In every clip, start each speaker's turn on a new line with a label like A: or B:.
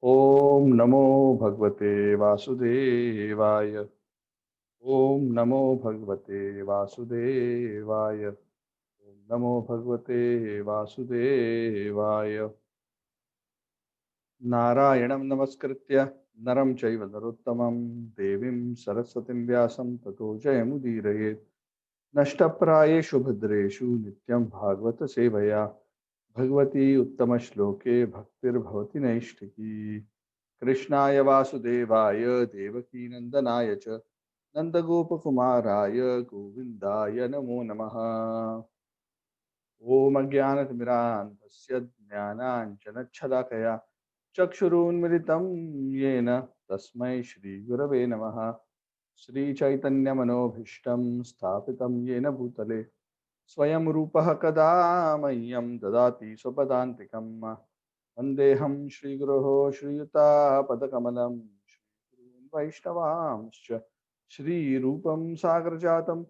A: ओम नमो भगवते वासुदेवाय। ओम नमो भगवते वासुदेवाय। ओम नमो भगवते वासुदेवाय। नारायणं नमस्कृत्य नरं चैव नरोत्तमं देवीं सरस्वतीं व्यासं ततो जयमुदीरयेत्। नष्टप्रायेषु भद्रेषु नित्यं भागवत सेवया भगवती उत्तमश्लोके भक्तिर्भवति नैष्ठिकी। कृष्णाय वासुदेवाय देवकीनन्दनाय च नन्दगोपकुमाराय गोविन्दाय नमो नमः। ॐ अज्ञानतिमिरान्धस्य ज्ञानाञ्जनच्छलाकया चक्षुरुन्मिलितं येन तस्मै श्रीगुरवे नमः। श्रीचैतन्यमनोभीष्टं स्थापितं येन भूतले स्वयं रूपः कदा मह्यं ददाति स्वपदान्तिकम्। वन्देऽहं श्रीगुरोः श्रीयुतापदकमलं श्रीगुरून् वैष्णवांश्च श्रीरूपं सागरजातं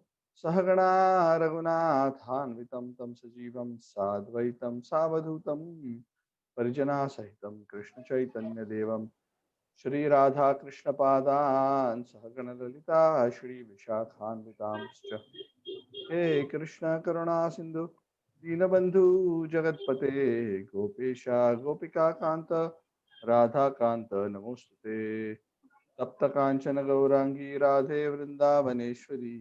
A: सहगणा रघुनाथान्वितं तं सजीवं साद्वैतं सावधूतं परिजनासहितं कृष्णचैतन्यदेवं श्रीराधाकृष्णपादान् सहगणललिता श्रीविशाखान्वितांश्च हे कृष्ण करुणा सिंधु दीनबंधु जगतपते गोपेशा गोपिका कांत राधा कांत नमोस्तुते। तप्त कांचन गौरांगी राधे वृंदावनेश्वरी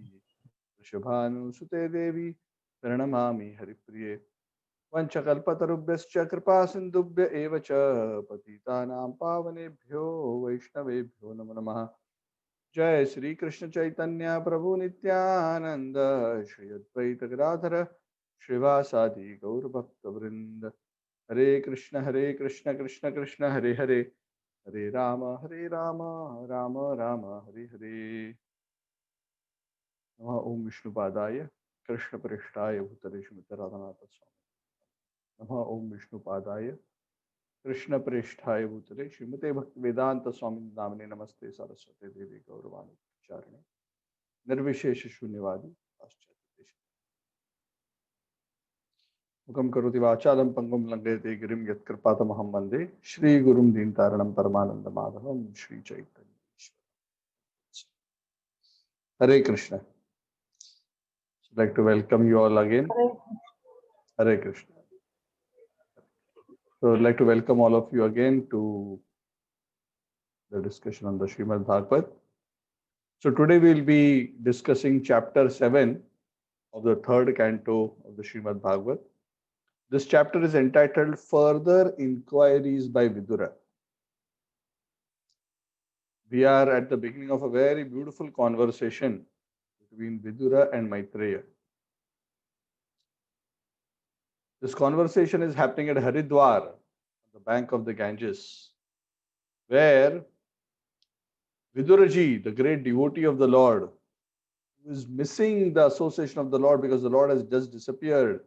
A: वृषभानुसुते देवी प्रणमामि हरिप्रिये। वंशकल्पतरुभ्यश्च कृपा सिन्धुभ्य एव च पतितानां पावनेभ्यो वैष्णवेभ्यो नमो नमः। जय श्री कृष्ण चैतन्य प्रभु नित्यानंद श्री अद्वैत गदाधर श्रीवासादि गौर भक्त वृंद। हरे कृष्ण कृष्ण कृष्ण हरे हरे हरे राम राम राम हरे हरे। नमः ओम विष्णुपादाय कृष्ण पृष्ठाय भूतले श्रीमते राधानाथ स्वामी। नमः ओम विष्णुपादाय कृष्ण पृष्ठाय भूतले श्रीमते भक्ति वेदांत स्वामी नामने नमस्ते सरस्वती देवी गौरवाणी चारिणे निर्विशेष शून्यवादी पाश्चात्य मुखम करोति वाचालं पंगुम लंघयते गिरिं यत्कृपातमहं वन्दे श्रीगुरुं दीनतारणं परमानंद माधवं श्री चैतन्य ईश्वर। हरे Krishna. Like to welcome you all again. Hare Krishna. So I'd like to welcome all of you again to the discussion on the Srimad Bhagavad. So today we'll be discussing chapter 7 of the third canto of the Srimad Bhagavad. This chapter is entitled Further Inquiries by Vidura. We are at the beginning of a very beautiful conversation between Vidura and Maitreya. This conversation is happening at Haridwar, on the bank of the Ganges, where Viduraji, the great devotee of the Lord, who is missing the association of the Lord because the Lord has just disappeared.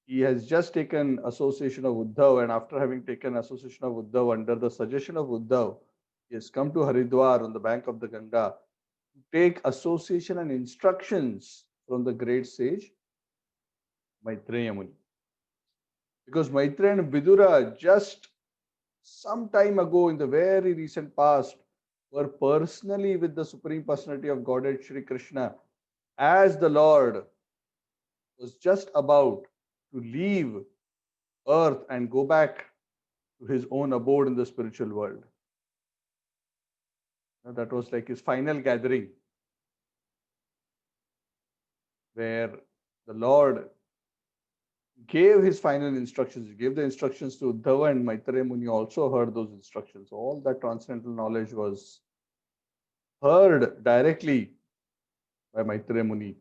A: He has just taken association of Uddhav, and after having taken association of Uddhav, under the suggestion of Uddhav, he has come to Haridwar on the bank of the Ganga to take association and instructions from the great sage Maitreya Muni. Because Maitreya and Vidura just some time ago in the very recent past were personally with the Supreme Personality of Godhead Shri Krishna as the Lord was just about to leave earth and go back to his own abode in the spiritual world. That was like his final gathering where the Lord gave his final instructions. He gave the instructions to Uddhava, and Maitreya Muni also heard those instructions. All that transcendental knowledge was heard directly by Maitreya Muni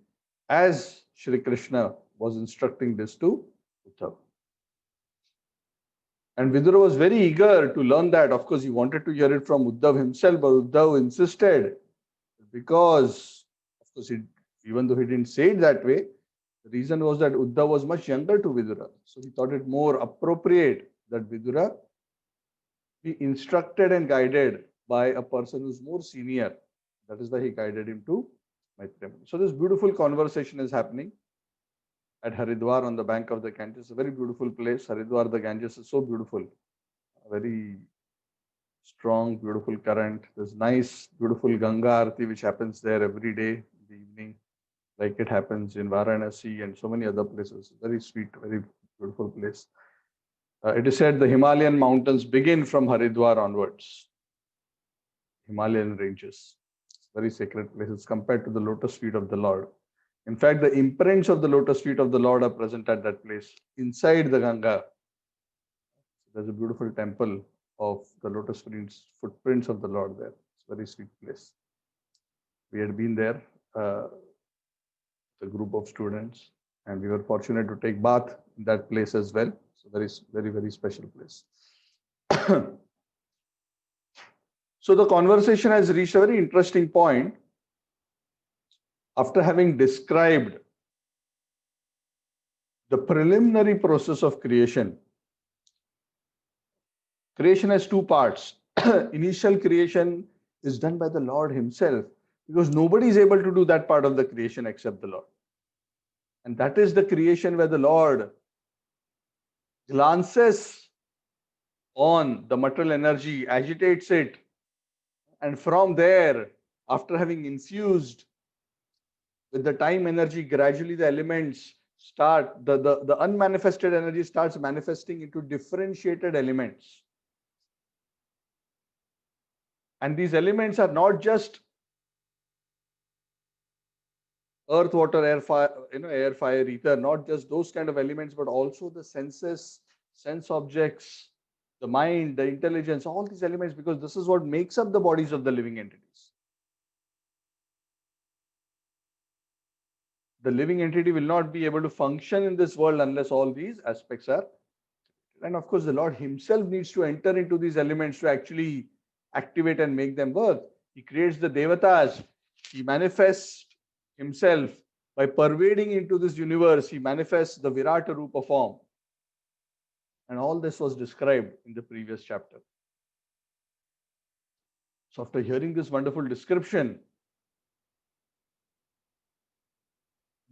A: as Shri Krishna was instructing this to Uddhava. And Vidura was very eager to learn that. Of course, he wanted to hear it from Uddhav himself, but Uddhav insisted because, of course, even though he didn't say it that way, the reason was that Uddhav was much younger to Vidura. So he thought it more appropriate that Vidura be instructed and guided by a person who's more senior. That is why he guided him to Maitreya. So this beautiful conversation is happening at Haridwar on the bank of the Ganges. It's a very beautiful place. Haridwar, the Ganges is so beautiful. a very strong, beautiful current. There's nice, beautiful Ganga Aarti which happens there every day in the evening, like it happens in Varanasi and so many other places. Very sweet, very beautiful place. It is said the Himalayan mountains begin from Haridwar onwards. Himalayan ranges. Very sacred places compared to the lotus feet of the Lord. In fact, the imprints of the lotus feet of the Lord are present at that place inside the Ganga. There's a beautiful temple of the lotus footprints of the Lord there. It's a very sweet place. We had been there, a group of students, and we were fortunate to take bath in that place as well. So very special place. So the conversation has reached a very interesting point. After having described the preliminary process of creation, creation has two parts. Initial creation is done by the Lord himself, because nobody is able to do that part of the creation except the Lord. And that is the creation where the Lord glances on the material energy, agitates it, and from there, after having infused with the time energy, gradually the elements start, the unmanifested energy starts manifesting into differentiated elements. And these elements are not just earth, water, air, fire, air, fire, ether, not just those kind of elements, but also the senses, sense objects, the mind, the intelligence, all these elements, because this is what makes up the bodies of the living entities. The living entity will not be able to function in this world unless all these aspects are. And of course, the Lord himself needs to enter into these elements to actually activate and make them work. He creates the devatas. He manifests himself by pervading into this universe. He manifests the Virata Rupa form. And all this was described in the previous chapter. So after hearing this wonderful description,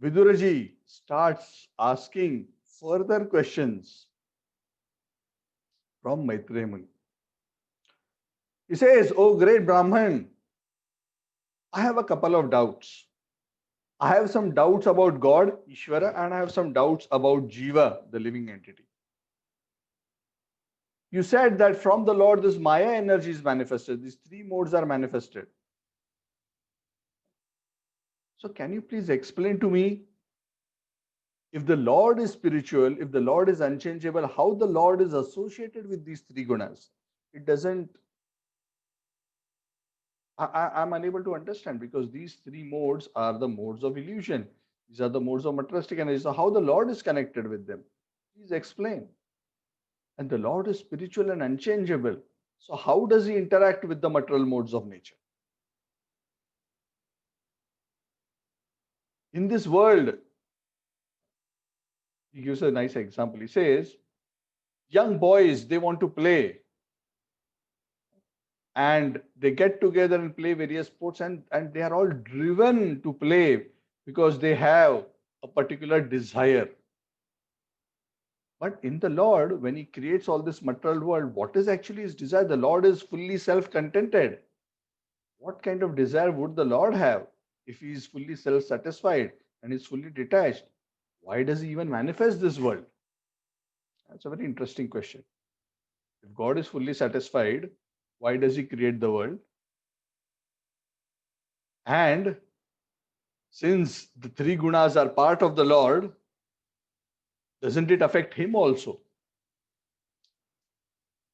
A: Viduraji starts asking further questions from Maitreya Muni. He says, "Oh great Brahman, I have a couple of doubts. I have some doubts about God, Ishvara, and I have some doubts about Jiva, the living entity. You said that from the Lord this Maya energy is manifested. These three modes are manifested. So can you please explain to me, if the Lord is spiritual, if the Lord is unchangeable, how the Lord is associated with these three gunas? It doesn't, I'm unable to understand, because these three modes are the modes of illusion. These are the modes of materialistic energy. So how the Lord is connected with them? Please explain. And the Lord is spiritual and unchangeable. So how does he interact with the material modes of nature? In this world, he gives a nice example. He says, young boys, they want to play. And they get together and play various sports, and they are all driven to play because they have a particular desire. But in the Lord, when he creates all this material world, what is actually his desire? The Lord is fully self-contented. What kind of desire would the Lord have if he is fully self-satisfied and is fully detached? Why does he even manifest this world? That's a very interesting question. If God is fully satisfied, why does he create the world? And since the three gunas are part of the Lord, doesn't it affect him also?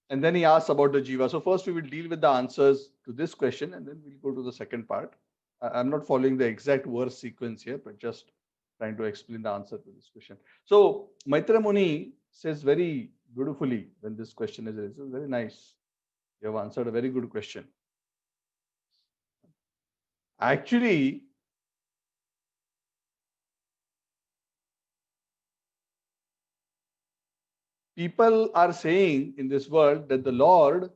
A: And then he asks about the jiva. So first we will deal with the answers to this question, and then we'll go to the second part. I'm not following the exact verse sequence here, but just trying to explain the answer to this question. So Maitreya Muni says very beautifully when this question is raised. It's very nice. You have answered a very good question. Actually, people are saying in this world that the Lord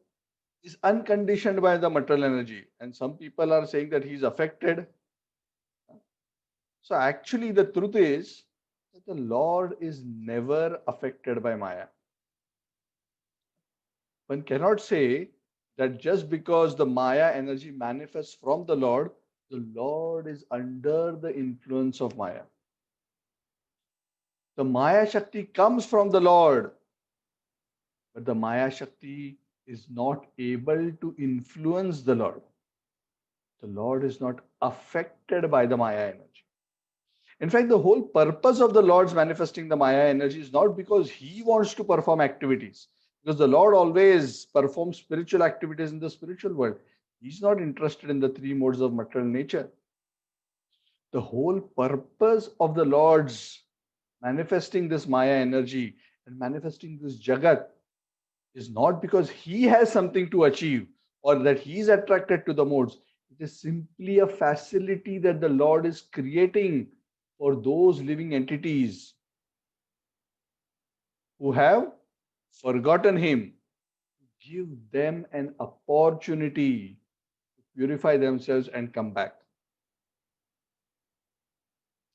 A: is unconditioned by the material energy, and some people are saying that he is affected. So actually the truth is that the Lord is never affected by Maya. One cannot say that just because the Maya energy manifests from the Lord is under the influence of Maya. The Maya Shakti comes from the Lord, but the Maya Shakti is not able to influence the Lord. The Lord is not affected by the Maya energy. In fact, the whole purpose of the Lord's manifesting the Maya energy is not because He wants to perform activities, because the Lord always performs spiritual activities in the spiritual world. He's not interested in the three modes of material nature. The whole purpose of the Lord's manifesting this Maya energy and manifesting this Jagat is not because He has something to achieve or that He is attracted to the modes. It is simply a facility that the Lord is creating for those living entities who have forgotten Him, give them an opportunity to purify themselves and come back.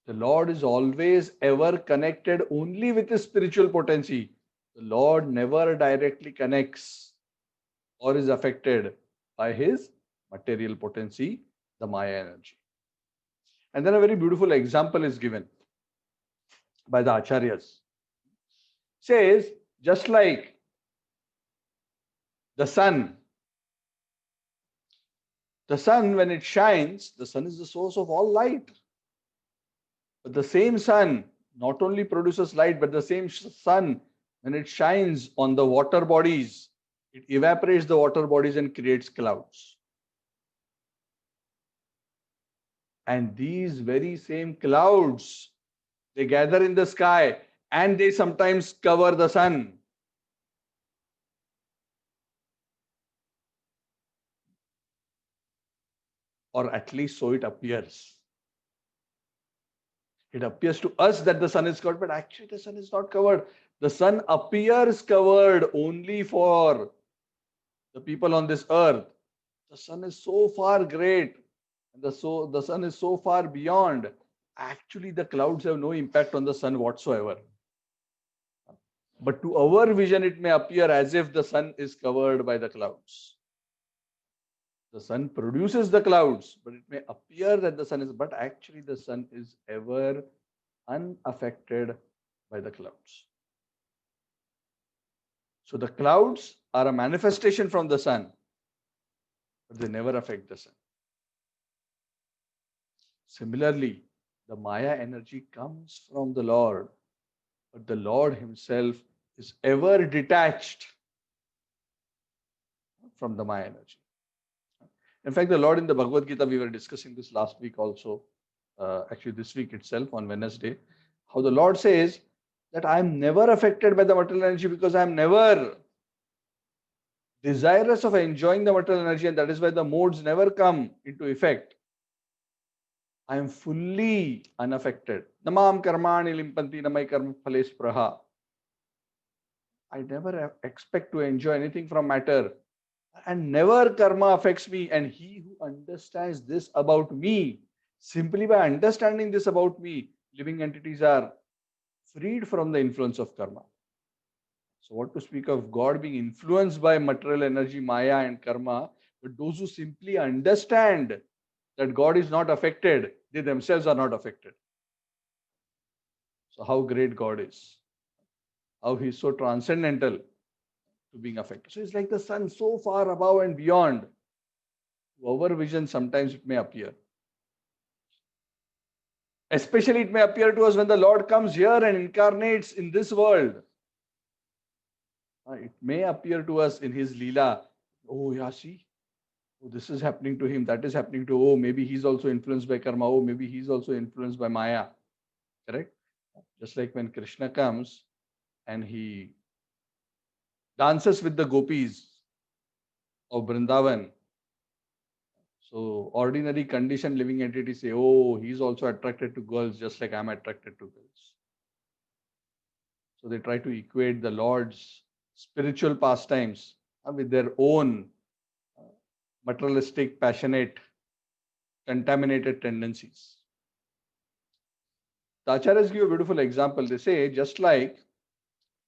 A: The Lord is always ever connected only with His spiritual potency. The Lord never directly connects or is affected by His material potency, the Maya energy. And then a very beautiful example is given by the Acharyas. Says, just like the sun, when it shines, the sun is the source of all light. But the same sun not only produces light, but the same sun, when it shines on the water bodies, it evaporates the water bodies and creates clouds. And these very same clouds, they gather in the sky and they sometimes cover the sun. Or at least so it appears. It appears to us that the sun is covered, but actually the sun is not covered. The sun appears covered only for the people on this earth. The sun is so far great, and the sun is so far beyond. Actually, the clouds have no impact on the sun whatsoever. But to our vision, it may appear as if the sun is covered by the clouds. The sun produces the clouds, but it may appear that the sun is, but actually the sun is ever unaffected by the clouds. So the clouds are a manifestation from the sun, but they never affect the sun. Similarly, the Maya energy comes from the Lord, but the Lord Himself is ever detached from the Maya energy. In fact, the Lord in the Bhagavad Gita, we were discussing this last week also, actually this week itself on Wednesday, how the Lord says that I am never affected by the material energy because I am never desirous of enjoying the material energy, and that is why the modes never come into effect. I am fully unaffected. Namam karmani limpanti namai karma phale spraha. I never expect to enjoy anything from matter, and never karma affects me. And he who understands this about me, simply by understanding this about me, living entities are freed from the influence of karma. So what to speak of God being influenced by material energy, Maya and karma, but those who simply understand that God is not affected, they themselves are not affected. So how great God is, how He is so transcendental to being affected. So it's like the sun so far above and beyond. To our vision, sometimes it may appear. Especially it may appear to us when the Lord comes here and incarnates in this world. It may appear to us in His Leela, oh yeah, see, oh, this is happening to him, that is happening to, oh, maybe he's also influenced by karma, oh, maybe he's also influenced by Maya. Correct? Just like when Krishna comes and he dances with the gopis of Vrindavan. So ordinary conditioned living entities say, oh, he's also attracted to girls just like I'm attracted to girls. So they try to equate the Lord's spiritual pastimes with their own materialistic, passionate, contaminated tendencies. The Acharyas give a beautiful example. They say, just like,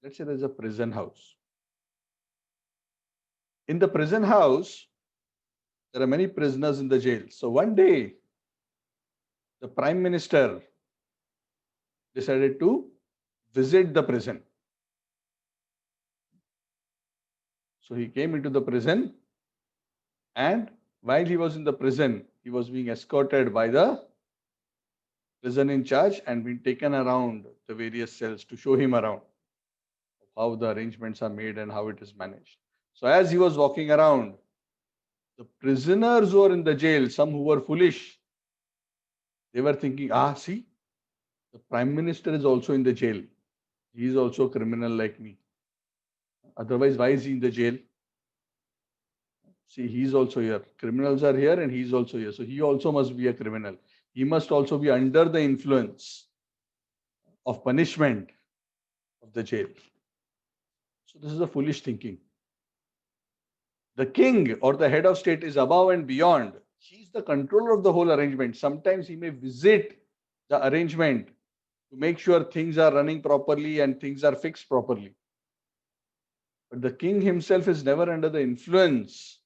A: let's say there's a prison house. In the prison house, there are many prisoners in the jail. So one day, the prime minister decided to visit the prison. So he came into the prison, and while he was in the prison, he was being escorted by the prison in charge and being taken around the various cells to show him around how the arrangements are made and how it is managed. So as he was walking around, the prisoners who were in the jail, some who were foolish, they were thinking, see, the prime minister is also in the jail. He is also a criminal like me. Otherwise, why is he in the jail? See, he's also here. Criminals are here and he's also here. So he also must be a criminal. He must also be under the influence of punishment of the jail. So this is a foolish thinking. The king or the head of state is above and beyond. He's the controller of the whole arrangement. Sometimes he may visit the arrangement to make sure things are running properly and things are fixed properly. But the king himself is never under the influence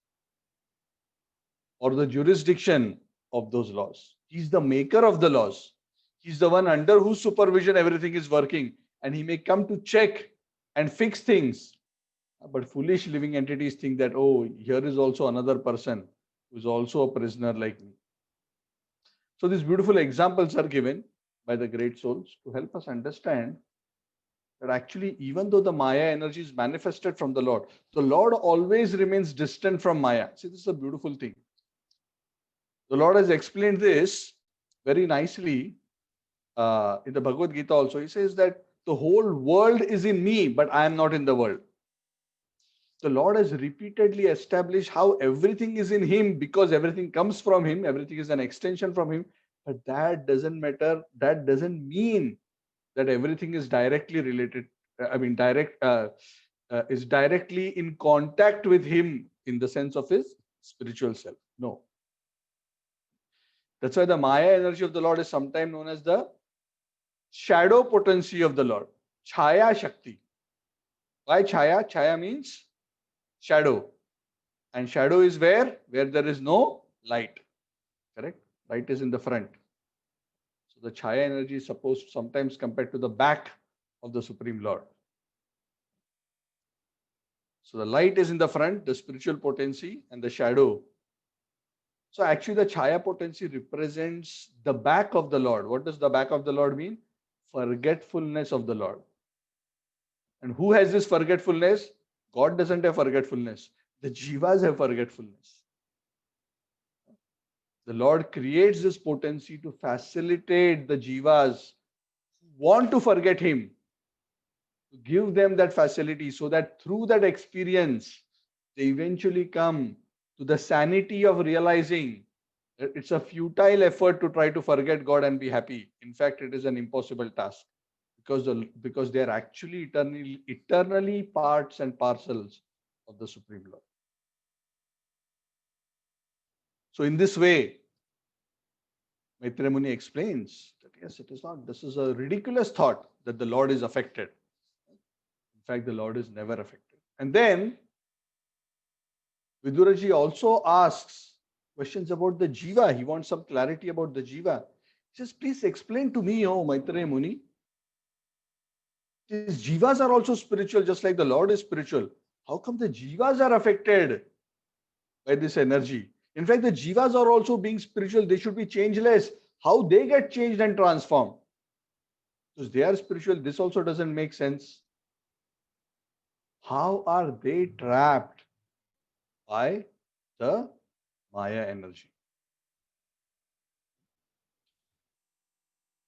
A: or the jurisdiction of those laws. He's the maker of the laws. He's the one under whose supervision everything is working, and he may come to check and fix things. But foolish living entities think that, oh, here is also another person who is also a prisoner like me. So these beautiful examples are given by the great souls to help us understand that actually, even though the Maya energy is manifested from the Lord always remains distant from Maya. See, this is a beautiful thing. The Lord has explained this very nicely in the Bhagavad Gita also. He says that the whole world is in me, but I am not in the world. The Lord has repeatedly established how everything is in Him because everything comes from Him, everything is an extension from Him. But that doesn't matter. That doesn't mean that everything is directly related. Is directly in contact with Him in the sense of His spiritual self. No. That's why the Maya energy of the Lord is sometimes known as the shadow potency of the Lord. Chaya Shakti. Why Chaya? Chaya means shadow. And shadow is where? Where there is no light. Correct? Light is in the front. So the Chaya energy is supposed to sometimes compared to the back of the Supreme Lord. So the light is in the front, the spiritual potency, and the shadow. So actually the Chaya potency represents the back of the Lord. What does the back of the Lord mean? Forgetfulness of the Lord. And who has this forgetfulness? God doesn't have forgetfulness. The jivas have forgetfulness. The Lord creates this potency to facilitate the jivas who want to forget Him, to give them that facility so that through that experience, they eventually come to the sanity of realizing that it's a futile effort to try to forget God and be happy. In fact, it is an impossible task because they are actually eternally parts and parcels of the Supreme Lord. So in this way, Maitreya Muni explains that yes, it is not. This is a ridiculous thought that the Lord is affected. In fact, the Lord is never affected. And then Viduraji also asks questions about the jiva. He wants some clarity about the jiva. He says, please explain to me, oh Maitreya Muni, these jivas are also spiritual, just like the Lord is spiritual. How come the jivas are affected by this energy? In fact, the jivas are also being spiritual. They should be changeless. How they get changed and transformed? Because they are spiritual, this also doesn't make sense. How are they trapped by the Maya energy?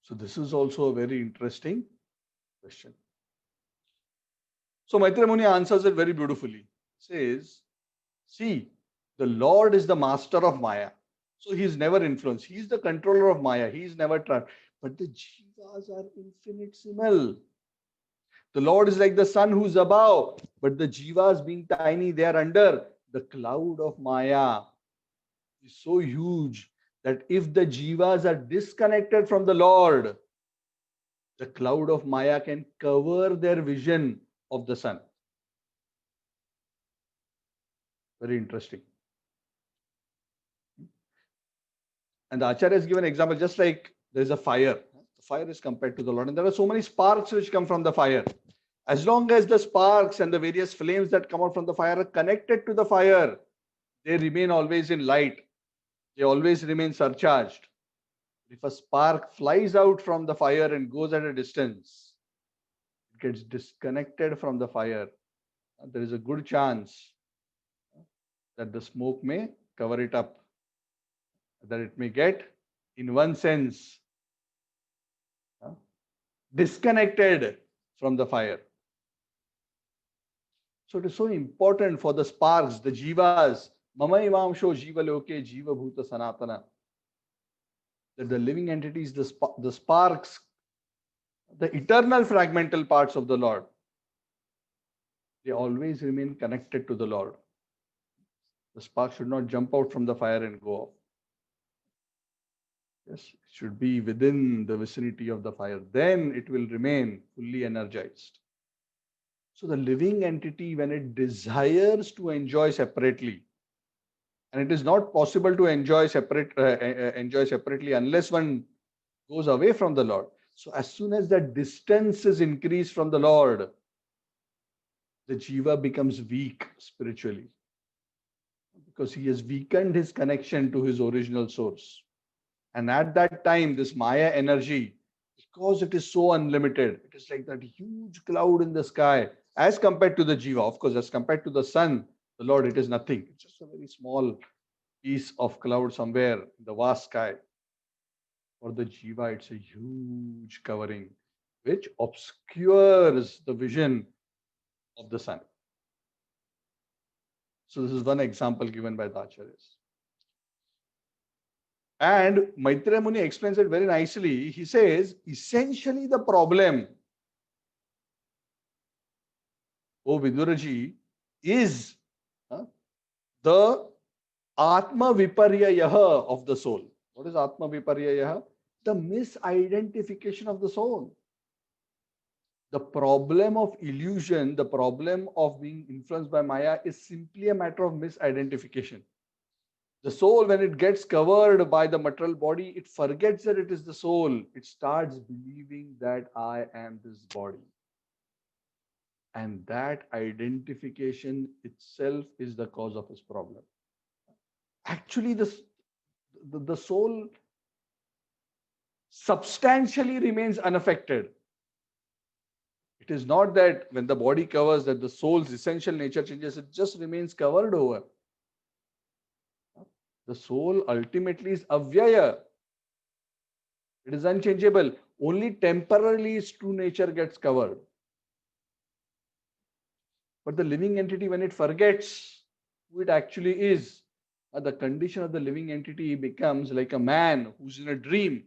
A: So this is also a very interesting question. So Maitreya Muni answers it very beautifully. He says, see, the Lord is the master of Maya. So he is never influenced. He is the controller of Maya. He is never trapped. But the jivas are infinitesimal. The Lord is like the sun who's above, but the jivas being tiny, they are under. The cloud of Maya is so huge that if the jivas are disconnected from the Lord, the cloud of Maya can cover their vision of the sun. Very interesting. And the Acharya has given an example, just like there's a fire. The fire is compared to the Lord. And there are so many sparks which come from the fire. As long as the sparks and the various flames that come out from the fire are connected to the fire, they remain always in light. They always remain surcharged. If a spark flies out from the fire and goes at a distance, it gets disconnected from the fire, there is a good chance that the smoke may cover it up, that it may get, in one sense, disconnected from the fire. So it is so important for the sparks, the jivas, mama ivamsho jiva loke jiva bhuta sanatana, that the living entities, the sparks, the eternal fragmental parts of the Lord, they always remain connected to the Lord. The spark should not jump out from the fire and go off. Yes, it should be within the vicinity of the fire. Then it will remain fully energized. So the living entity, when it desires to enjoy separately, and it is not possible to enjoy separately unless one goes away from the Lord. So as soon as that distance is increased from the Lord, the jiva becomes weak spiritually, because he has weakened his connection to his original source. And at that time, this Maya energy, because it is so unlimited, it is like that huge cloud in the sky, as compared to the jiva. Of course, as compared to the sun, the Lord, it is nothing. It's just a very small piece of cloud somewhere in the vast sky. For the jiva, it's a huge covering which obscures the vision of the sun. So this is one example given by the Acharyas. And Maitreya Muni explains it very nicely. He says, essentially the problem, O Viduraji, is the Atma Viparyayaha of the soul. What is Atma Viparyayaha? The misidentification of the soul. The problem of illusion, the problem of being influenced by Maya is simply a matter of misidentification. The soul, when it gets covered by the material body, it forgets that it is the soul. It starts believing that I am this body. And that identification itself is the cause of his problem. Actually, the soul substantially remains unaffected. It is not that when the body covers that the soul's essential nature changes, it just remains covered over. The soul ultimately is avyaya. It is unchangeable. Only temporarily its true nature gets covered. But the living entity, when it forgets who it actually is, the condition of the living entity becomes like a man who's in a dream.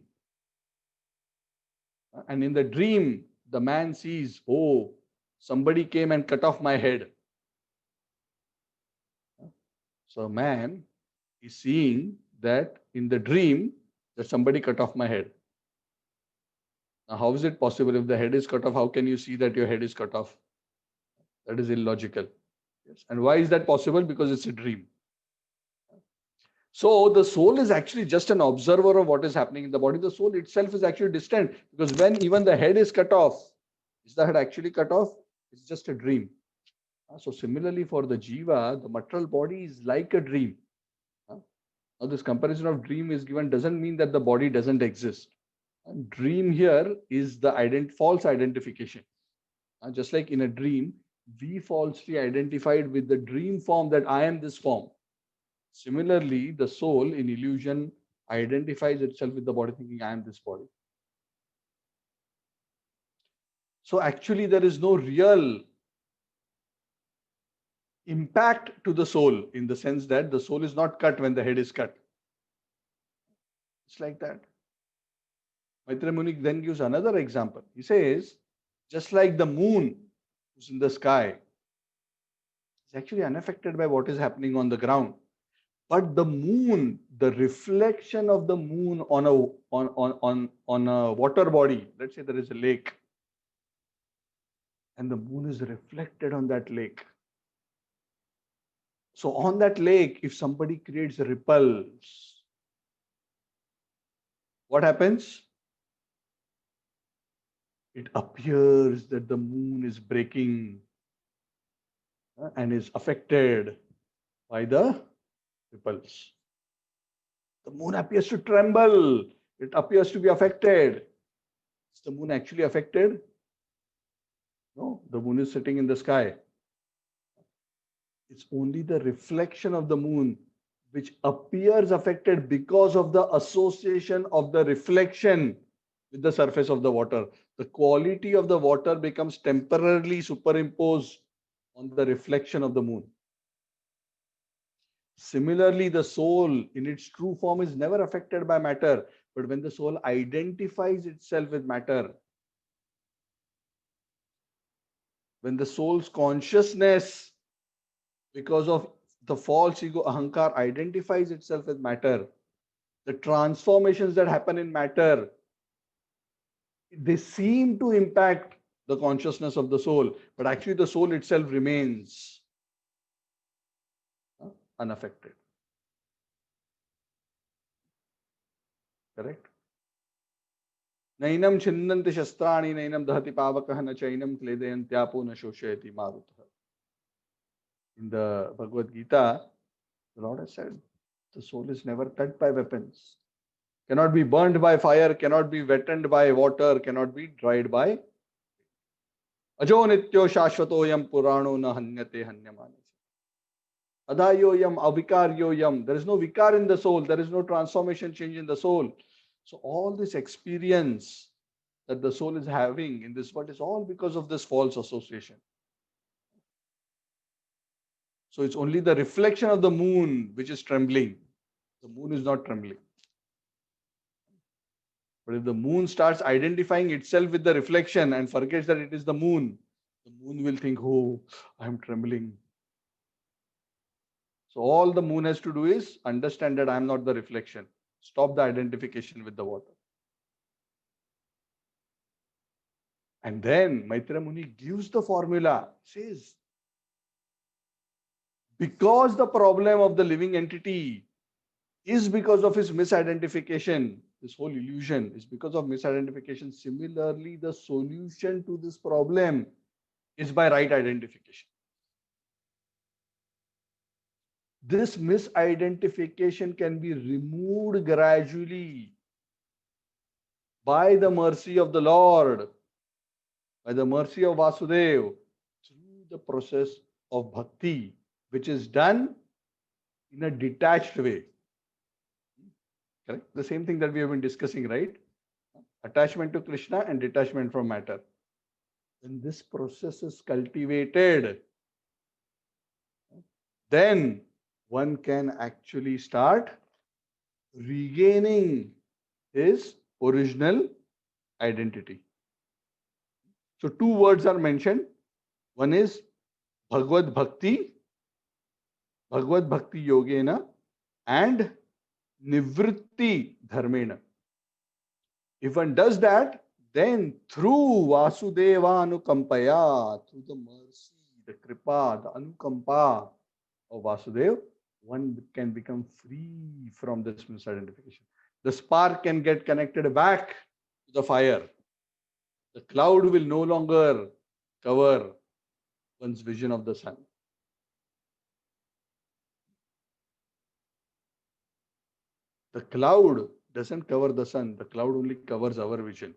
A: And in the dream, the man sees, oh, somebody came and cut off my head. So a man is seeing that in the dream that somebody cut off my head. Now, how is it possible? If the head is cut off, how can you see that your head is cut off? That is illogical. Yes. And why is that possible? Because it's a dream. So the soul is actually just an observer of what is happening in the body. The soul itself is actually distant, because when even the head is cut off, is the head actually cut off? It's just a dream. So similarly for the jiva, the material body is like a dream. Now this comparison of dream is given doesn't mean that the body doesn't exist. Dream here is the false identification. Just like in a dream, we falsely identified with the dream form that I am this form. Similarly, the soul in illusion identifies itself with the body, thinking I am this body. So actually there is no real impact to the soul, in the sense that the soul is not cut when the head is cut. It's like that. Maitreya Muni then gives another example. He says, just like the moon who's in the sky is actually unaffected by what is happening on the ground. But the moon, the reflection of the moon on a water body, let's say there is a lake, and the moon is reflected on that lake. So on that lake, if somebody creates ripples, what happens? It appears that the moon is breaking and is affected by the ripples. The moon appears to tremble. It appears to be affected. Is the moon actually affected? No, the moon is sitting in the sky. It's only the reflection of the moon which appears affected because of the association of the reflection with the surface of the water. The quality of the water becomes temporarily superimposed on the reflection of the moon. Similarly, the soul in its true form is never affected by matter, but when the soul identifies itself with matter, when the soul's consciousness, because of the false ego ahankar, identifies itself with matter, the transformations that happen in matter, they seem to impact the consciousness of the soul, but actually the soul itself remains unaffected. Correct? Nainam chinnanti shastrani, nainam dahati pavakah, na chainam kledayantyapo, na shoshayati marutah. In the Bhagavad Gita, the Lord has said, the soul is never touched by weapons, cannot be burned by fire, cannot be wetted by water, cannot be dried by. Ajo nityo shashvatoyam purano na hanyate hanyamane. Adayoyam avikaryoyam. There is no vikar in the soul, there is no transformation change in the soul. So all this experience that the soul is having in this world is all because of this false association. So it's only the reflection of the moon which is trembling. The moon is not trembling. But if the moon starts identifying itself with the reflection and forgets that it is the moon will think, oh, I'm trembling. So all the moon has to do is understand that I'm not the reflection. Stop the identification with the water. And then Maitreya Muni gives the formula, says, because the problem of the living entity is because of his misidentification, this whole illusion is because of misidentification. Similarly, the solution to this problem is by right identification. This misidentification can be removed gradually by the mercy of the Lord, by the mercy of Vasudev, through the process of bhakti, which is done in a detached way. Correct? The same thing that we have been discussing, right? Attachment to Krishna and detachment from matter. When this process is cultivated, then one can actually start regaining his original identity. So two words are mentioned. One is Bhagavad Bhakti Yogena, and Nivritti Dharmena. If one does that, then through Vasudeva Anukampaya, through the mercy, the kripa, the anukampa of Vasudev, one can become free from this misidentification. The spark can get connected back to the fire. The cloud will no longer cover one's vision of the sun. The cloud doesn't cover the sun. The cloud only covers our vision.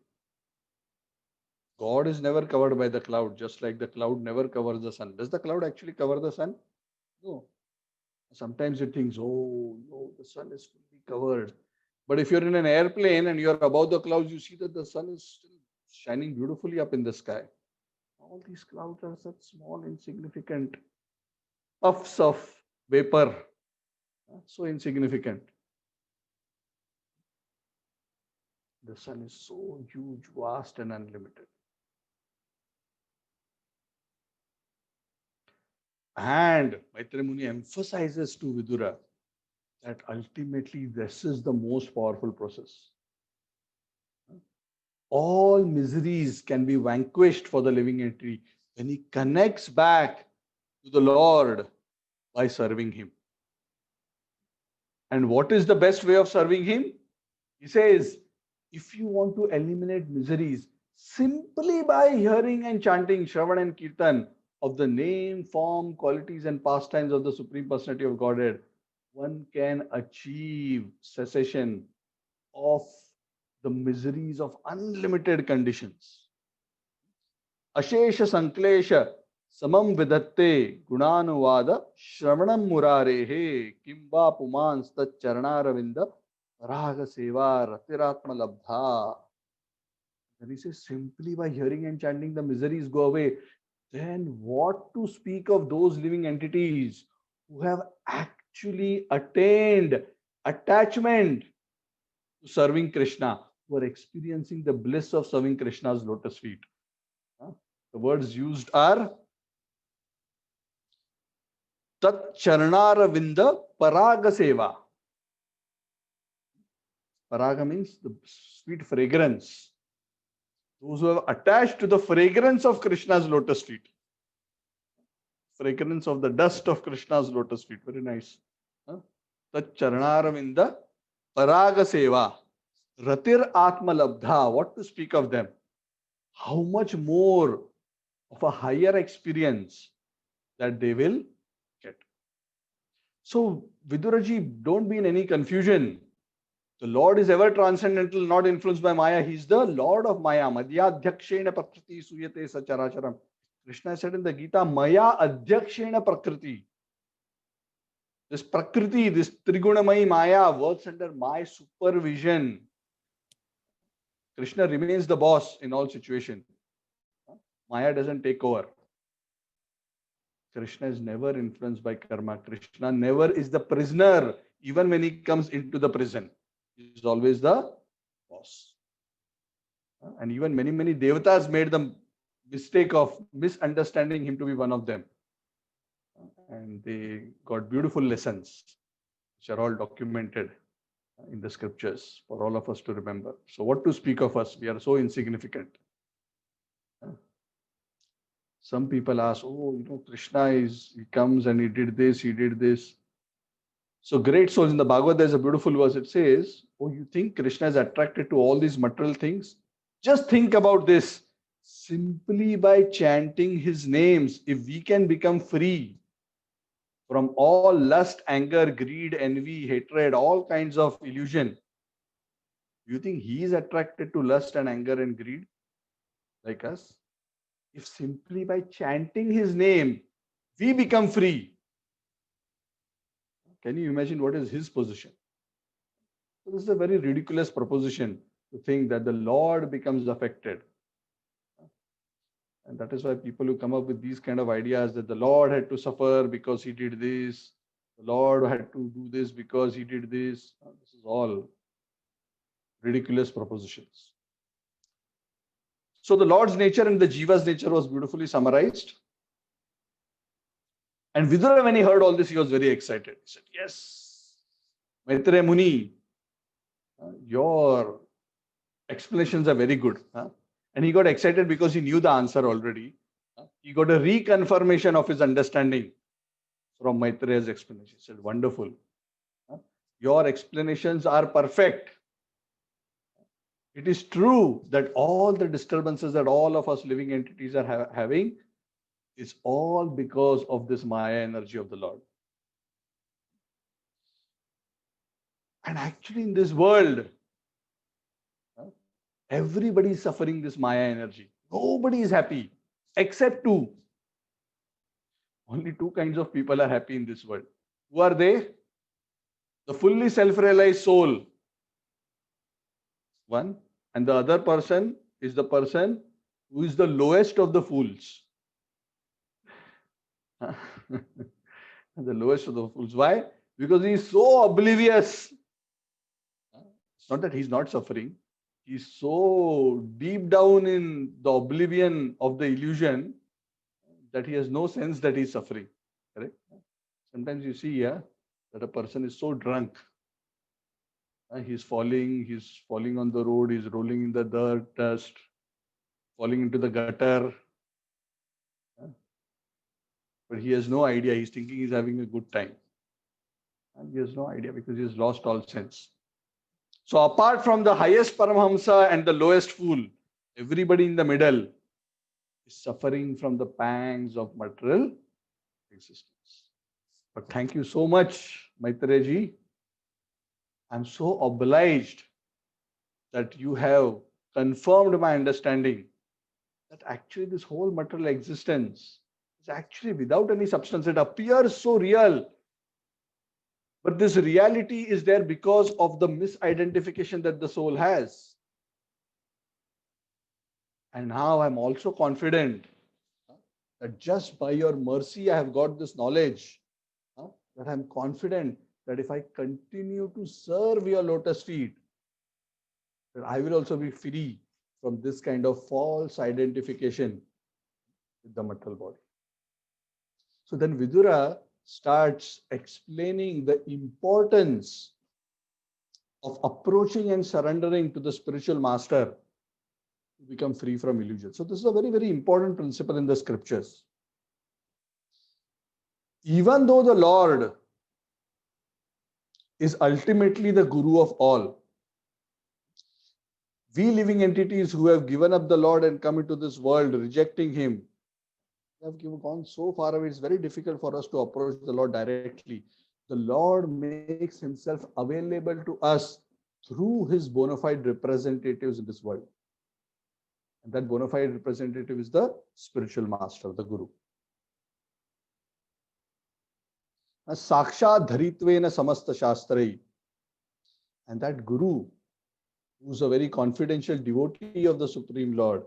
A: God is never covered by the cloud, just like the cloud never covers the sun. Does the cloud actually cover the sun? No. Sometimes it thinks, oh, no, the sun is fully covered. But if you're in an airplane and you're above the clouds, you see that the sun is still shining beautifully up in the sky. All these clouds are such small, insignificant puffs of vapor. So insignificant. The sun is so huge, vast, and unlimited. And Maitreya Muni emphasizes to Vidura that ultimately this is the most powerful process. All miseries can be vanquished for the living entity when he connects back to the Lord by serving him. And what is the best way of serving him? He says, if you want to eliminate miseries, simply by hearing and chanting Shravan and Kirtan of the name, form, qualities, and pastimes of the Supreme Personality of Godhead, one can achieve cessation of the miseries of unlimited conditions. Ashesha Sanklesha Samam Vidatte Gunanuvada Shravanam Murarehe Kimba Pumans Tat Charnaravinda Raga Seva Ratiratma Labdha. Then he says, simply by hearing and chanting, the miseries go away. Then what to speak of those living entities who have actually attained attachment to serving Krishna, who are experiencing the bliss of serving Krishna's lotus feet? The words used are Tat Charnaravinda Paraga Seva. Paraga means the sweet fragrance. Those who have attached to the fragrance of Krishna's lotus feet. Fragrance of the dust of Krishna's lotus feet. Very nice. Tat Charnaravinda Paraga Seva. Ratir Atma Labdha. What to speak of them? How much more of a higher experience that they will get. So, Viduraji, don't be in any confusion. The Lord is ever transcendental, not influenced by Maya. He is the Lord of Maya. Madhyadhyakshena prakriti suyate sacharacharam. Krishna said in the Gita, Maya adhyakshena prakriti. This prakriti, this Trigunamai Maya works under my supervision. Krishna remains the boss in all situations. Maya doesn't take over. Krishna is never influenced by karma. Krishna never is the prisoner, even when he comes into the prison. He is always the boss. And even many devatas made the mistake of misunderstanding him to be one of them. And they got beautiful lessons, which are all documented in the scriptures for all of us to remember. So what to speak of us? We are so insignificant. Some people ask, oh, Krishna he comes and he did this, he did this. So great souls, in the Bhagavad, there's a beautiful verse. It says, oh, you think Krishna is attracted to all these material things? Just think about this. Simply by chanting his names, if we can become free from all lust, anger, greed, envy, hatred, all kinds of illusion, do you think he is attracted to lust and anger and greed like us? If simply by chanting his name, we become free, can you imagine what is his position? So this is a very ridiculous proposition to think that the Lord becomes affected. And that is why people who come up with these kind of ideas that the Lord had to suffer because he did this, the Lord had to do this because he did this. This is all ridiculous propositions. So the Lord's nature and the Jiva's nature was beautifully summarized. And Vidura, when he heard all this, he was very excited. He said, yes, Maitreya Muni, your explanations are very good. And he got excited because he knew the answer already. He got a reconfirmation of his understanding from Maitreya's explanation. He said, wonderful. Your explanations are perfect. It is true that all the disturbances that all of us living entities are having is all because of this Maya energy of the Lord. And actually in this world, everybody is suffering this Maya energy. Nobody is happy except two. Only two kinds of people are happy in this world. Who are they? The fully self-realized soul. One. And the other person is the person who is the lowest of the fools. The lowest of the fools. Why? Because he is so oblivious. It's not that he's not suffering. He's so deep down in the oblivion of the illusion that he has no sense that he's suffering. Correct? Sometimes you see, that a person is so drunk. He's falling on the road, he's rolling in the dirt, dust, falling into the gutter. but he has no idea. He's thinking he's having a good time. And he has no idea because he has lost all sense. So apart from the highest Paramahamsa and the lowest fool, everybody in the middle is suffering from the pangs of material existence. But thank you so much, Maitreji. I'm so obliged that you have confirmed my understanding that actually this whole material existence is actually without any substance. It appears so real. But this reality is there because of the misidentification that the soul has. And now I'm also confident that just by your mercy, I have got this knowledge, that I'm confident that if I continue to serve your lotus feet, that I will also be free from this kind of false identification with the material body. So then Vidura starts explaining the importance of approaching and surrendering to the spiritual master to become free from illusion. So this is a very, very important principle in the scriptures. Even though the Lord is ultimately the guru of all, we living entities who have given up the Lord and come into this world rejecting him, have gone so far away. It's very difficult for us to approach the Lord directly. The Lord makes himself available to us through his bona fide representatives in this world. And that bona fide representative is the spiritual master, the Guru. Sakshat dharitvena samasta shastrai. And that Guru, who's a very confidential devotee of the Supreme Lord,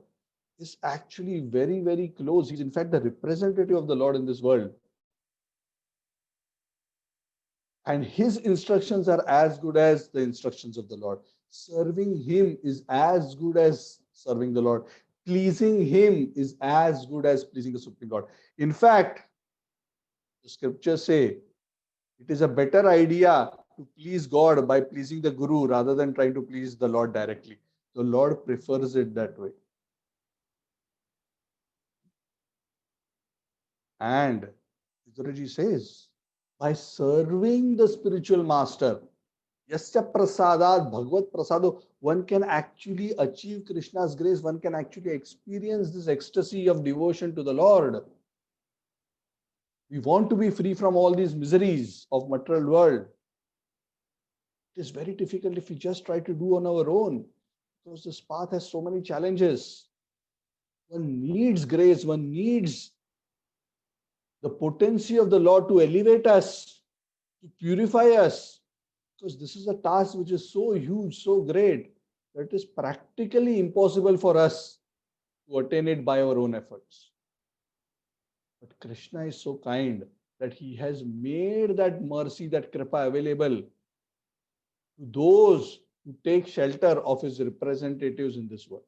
A: is actually very, very close. He's in fact the representative of the Lord in this world. And his instructions are as good as the instructions of the Lord. Serving him is as good as serving the Lord. Pleasing him is as good as pleasing the Supreme Lord. In fact, the scriptures say it is a better idea to please God by pleasing the Guru rather than trying to please the Lord directly. The Lord prefers it that way. And Viduraji says, by serving the spiritual master, Yasya prasadat bhagavad prasado, one can actually achieve Krishna's grace, one can actually experience this ecstasy of devotion to the Lord. We want to be free from all these miseries of material world. It is very difficult if we just try to do on our own, because this path has so many challenges. One needs grace, one needs the potency of the Lord to elevate us, to purify us, because this is a task which is so huge, so great, that it is practically impossible for us to attain it by our own efforts. But Krishna is so kind that he has made that mercy, that kripa available to those who take shelter of his representatives in this world.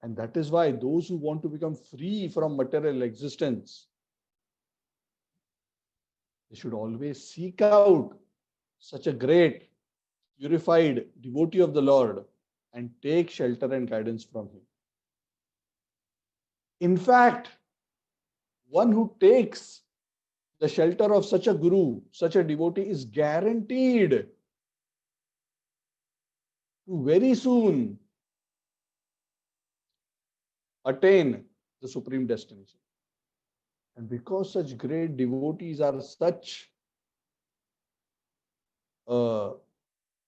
A: And that is why those who want to become free from material existence, they should always seek out such a great, purified devotee of the Lord and take shelter and guidance from him. In fact, one who takes the shelter of such a guru, such a devotee, is guaranteed to very soon attain the supreme destination. And because such great devotees are such a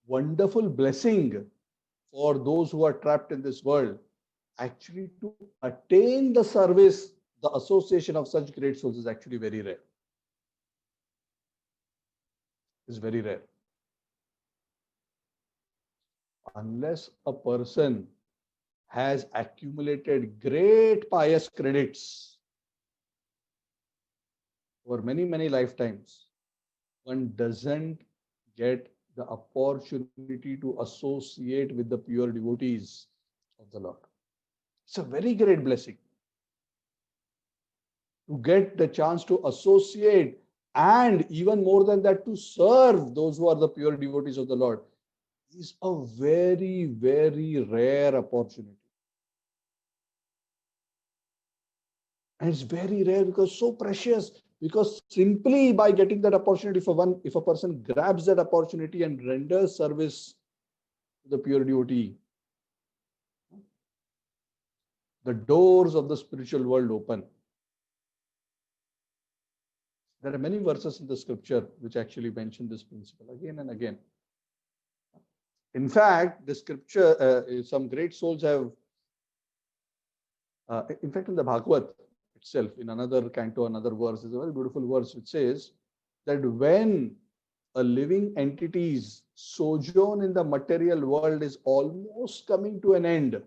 A: wonderful blessing for those who are trapped in this world, actually to attain the service, the association of such great souls is actually very rare. It's very rare. Unless a person has accumulated great pious credits over many, many lifetimes, one doesn't get the opportunity to associate with the pure devotees of the Lord. It's a very great blessing to get the chance to associate, and even more than that, to serve those who are the pure devotees of the Lord. Is a very, very rare opportunity. And it's very rare because so precious. Because simply by getting that opportunity, if a person grabs that opportunity and renders service to the pure devotee, the doors of the spiritual world open. There are many verses in the scripture which actually mention this principle again and again. In fact, the scripture, some great souls have, in fact, in the Bhagavad itself, in another canto, another verse, is a very beautiful verse which says that when a living entity's sojourn in the material world is almost coming to an end,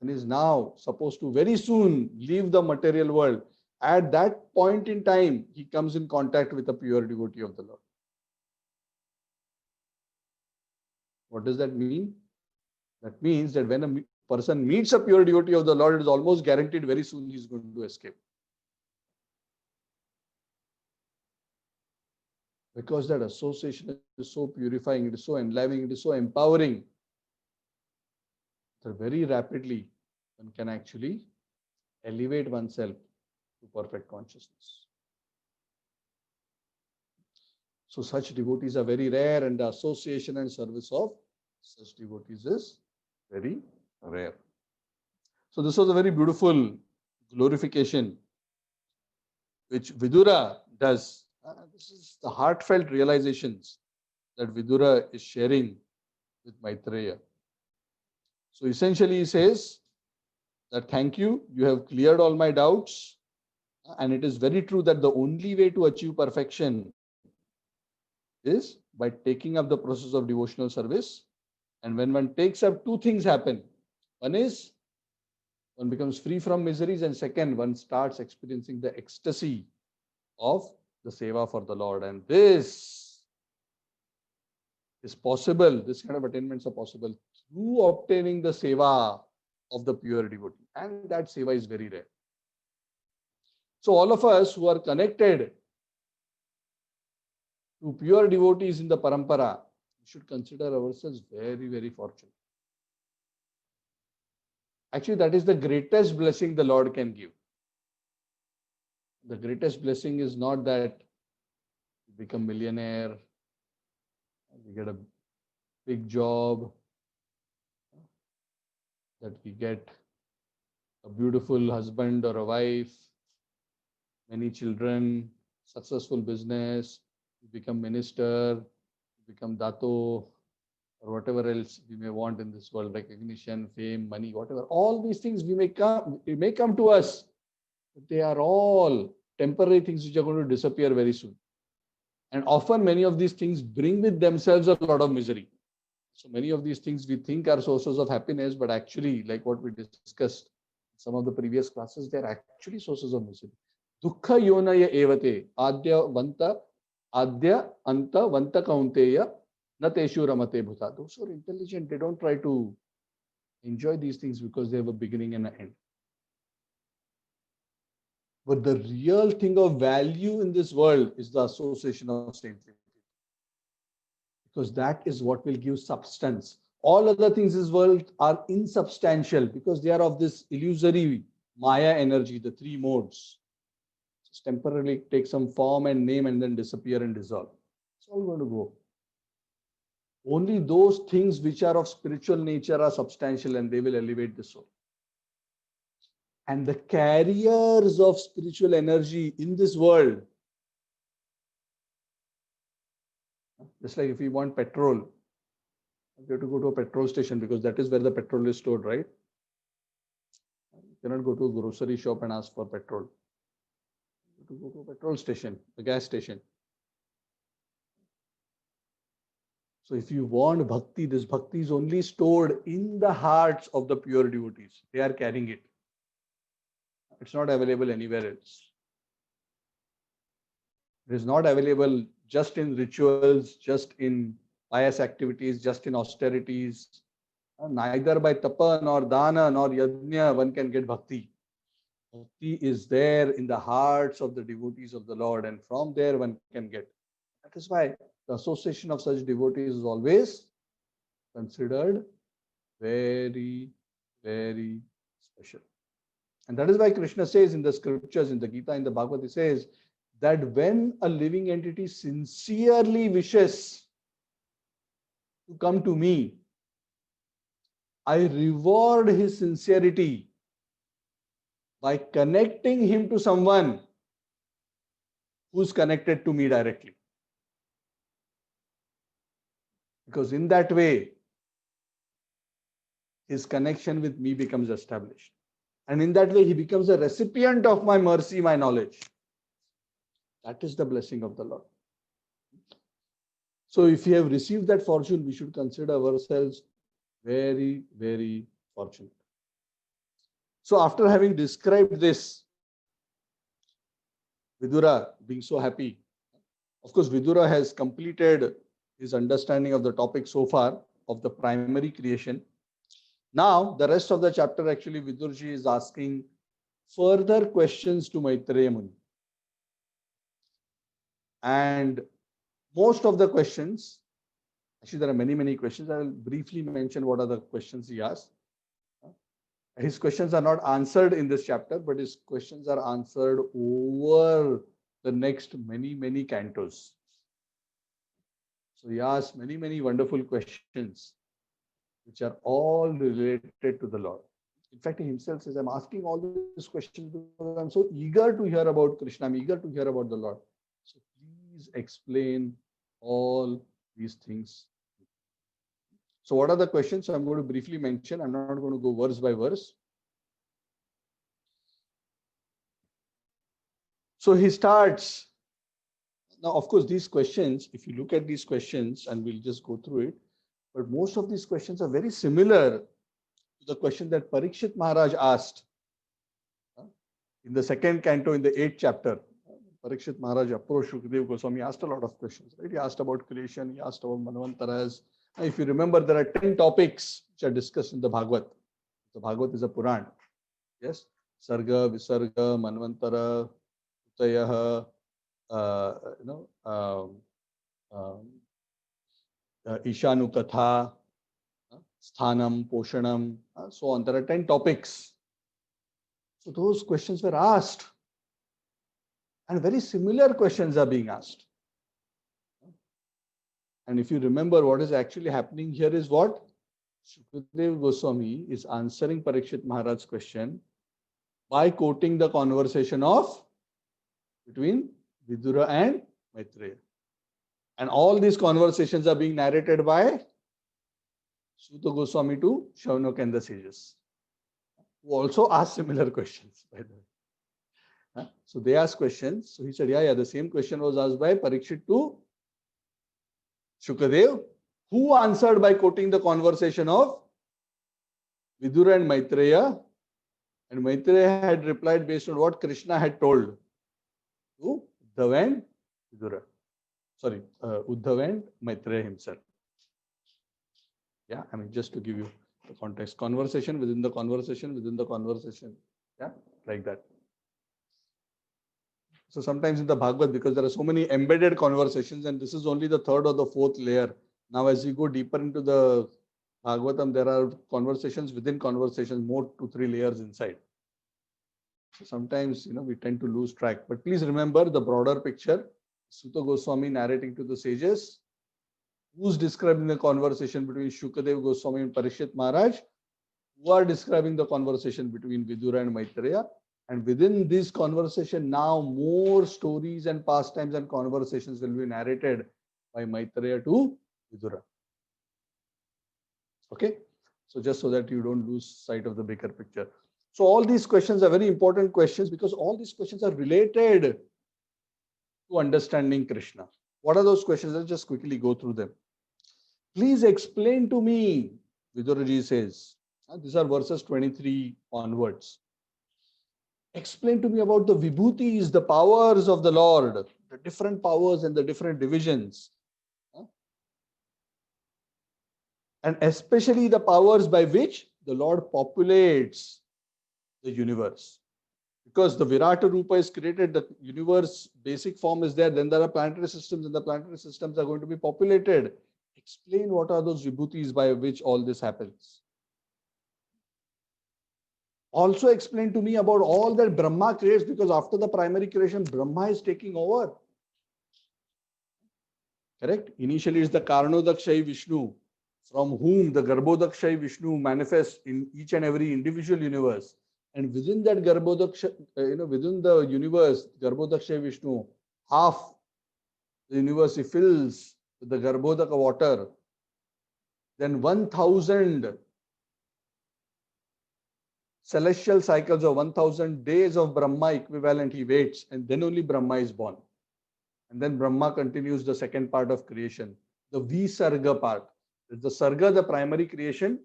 A: and is now supposed to very soon leave the material world, at that point in time, he comes in contact with a pure devotee of the Lord. What does that mean? That means that when a person meets a pure devotee of the Lord, it is almost guaranteed very soon he is going to escape. Because that association is so purifying, it is so enlivening, it is so empowering, that very rapidly one can actually elevate oneself to perfect consciousness. So such devotees are very rare, and the association and service of such devotees is very rare. So this was a very beautiful glorification which Vidura does. This is the heartfelt realizations that Vidura is sharing with Maitreya. So essentially he says that thank you, you have cleared all my doubts, and it is very true that the only way to achieve perfection is by taking up the process of devotional service. And when one takes up, two things happen. One is one becomes free from miseries, and second, one starts experiencing the ecstasy of the seva for the Lord. And this is possible, this kind of attainments are possible through obtaining the seva of the pure devotee. And that seva is very rare. So all of us who are connected to pure devotees in the parampara, we should consider ourselves very, very fortunate. Actually, that is the greatest blessing the Lord can give. The greatest blessing is not that you become millionaire, we get a big job, that we get a beautiful husband or a wife, many children, successful business, you become minister, you become dato, or whatever else we may want in this world, recognition, fame, money, whatever. All these things it may come to us, but they are all temporary things which are going to disappear very soon. And often many of these things bring with themselves a lot of misery. So many of these things we think are sources of happiness, but actually, like what we discussed in some of the previous classes, they are actually sources of misery. Dukkha yonaya evate adya anta vanta kaunteya na teshu ramate bhuta. Those who are intelligent, they don't try to enjoy these things because they have a beginning and an end. But the real thing of value in this world is the association of saintly people. Because that is what will give substance. All other things in this world are insubstantial because they are of this illusory Maya energy, the three modes. Just temporarily take some form and name and then disappear and dissolve. It's all going to go. Only those things which are of spiritual nature are substantial and they will elevate the soul. And the carriers of spiritual energy in this world, just like if we want petrol, you have to go to a petrol station because that is where the petrol is stored, right? You cannot go to a grocery shop and ask for petrol. You have to go to a petrol station, a gas station. So if you want bhakti, this bhakti is only stored in the hearts of the pure devotees. They are carrying it. It's not available anywhere else. It is not available just in rituals, just in pious activities, just in austerities. Neither by tapa nor dana nor yajna one can get bhakti. Bhakti is there in the hearts of the devotees of the Lord, and from there one can get. That is why the association of such devotees is always considered very, very special. And that is why Krishna says in the scriptures, in the Gita, in the Bhagavad, he says that when a living entity sincerely wishes to come to me, I reward his sincerity by connecting him to someone who's connected to me directly. Because in that way, his connection with me becomes established. And in that way, he becomes a recipient of my mercy, my knowledge. That is the blessing of the Lord. So if we have received that fortune, we should consider ourselves very, very fortunate. So after having described this, Vidura being so happy, of course, Vidura has completed his understanding of the topic so far of the primary creation. Now, the rest of the chapter, actually, Vidurji is asking further questions to Maitreya Muni. And most of the questions, actually, there are many, many questions. I will briefly mention what are the questions he asked. His questions are not answered in this chapter, but his questions are answered over the next many, many cantos. So he asked many, many wonderful questions, which are all related to the Lord. In fact, he himself says, I'm asking all these questions because I'm so eager to hear about Krishna. I'm eager to hear about the Lord. So please explain all these things. So what are the questions? So I'm going to briefly mention. I'm not going to go verse by verse. So he starts. Now, of course, these questions, if you look at these questions, and we'll just go through it, but most of these questions are very similar to the question that Parikshit Maharaj asked in the second canto in the 8th chapter. Parikshit Maharaj approached Shukadeva Goswami, asked a lot of questions. Right? He asked about creation, he asked about Manvantaras. If you remember, there are 10 topics which are discussed in the Bhagavad. The Bhagavad is a Puran. Yes, Sarga, Visarga, Manvantara, Utayah, Ishanu Katha, Sthanam, Poshanam, so on. There are 10 topics. So those questions were asked. And very similar questions are being asked. And if you remember, what is actually happening here is what? Shukadeva Goswami is answering Parikshit Maharaj's question by quoting the conversation of between Vidura and Maitreya. And all these conversations are being narrated by Suta Goswami to Shaunaka and the sages, who also asked similar questions, by the way. So they asked questions. So he said, yeah, the same question was asked by Parikshit to Shukadev, who answered by quoting the conversation of Vidura and Maitreya. And Maitreya had replied based on what Krishna had told to Uddhava and Vidura. Sorry, Uddhava and Maitreya himself. Yeah, I mean, just to give you the context, conversation within the conversation within the conversation. Yeah, like that. So sometimes in the Bhagavad, because there are so many embedded conversations, and this is only the third or the fourth layer. Now, as you go deeper into the Bhagavatam, there are conversations within conversations, more 2-3 layers inside. So sometimes, we tend to lose track. But please remember the broader picture. Suta Goswami narrating to the sages, who's describing the conversation between Shukadeva Goswami and Parikshit Maharaj, who are describing the conversation between Vidura and Maitreya. And within this conversation, now more stories and pastimes and conversations will be narrated by Maitreya to Vidura. Okay? So just so that you don't lose sight of the bigger picture. So all these questions are very important questions because all these questions are related to understanding Krishna. What are those questions? Let's just quickly go through them. Please explain to me, Viduraji says. These are verses 23 onwards. Explain to me about the vibhutis, the powers of the Lord, the different powers and the different divisions. And especially the powers by which the Lord populates the universe. Because the Virata Rupa is created, the universe basic form is there, then there are planetary systems, and the planetary systems are going to be populated. Explain what are those vibhutis by which all this happens. Also explain to me about all that Brahma creates, because after the primary creation, Brahma is taking over. Correct? Initially, it's the Karnodakshayi Vishnu, from whom the Garbhodakshayi Vishnu manifests in each and every individual universe. And within that within the universe, Garbhodakshayi Vishnu, half the universe he fills with the Garbhodaka water. Then 1,000 celestial cycles or 1,000 days of Brahma equivalent he waits, and then only Brahma is born. And then Brahma continues the second part of creation, the Visarga part. There's the Sarga, the primary creation.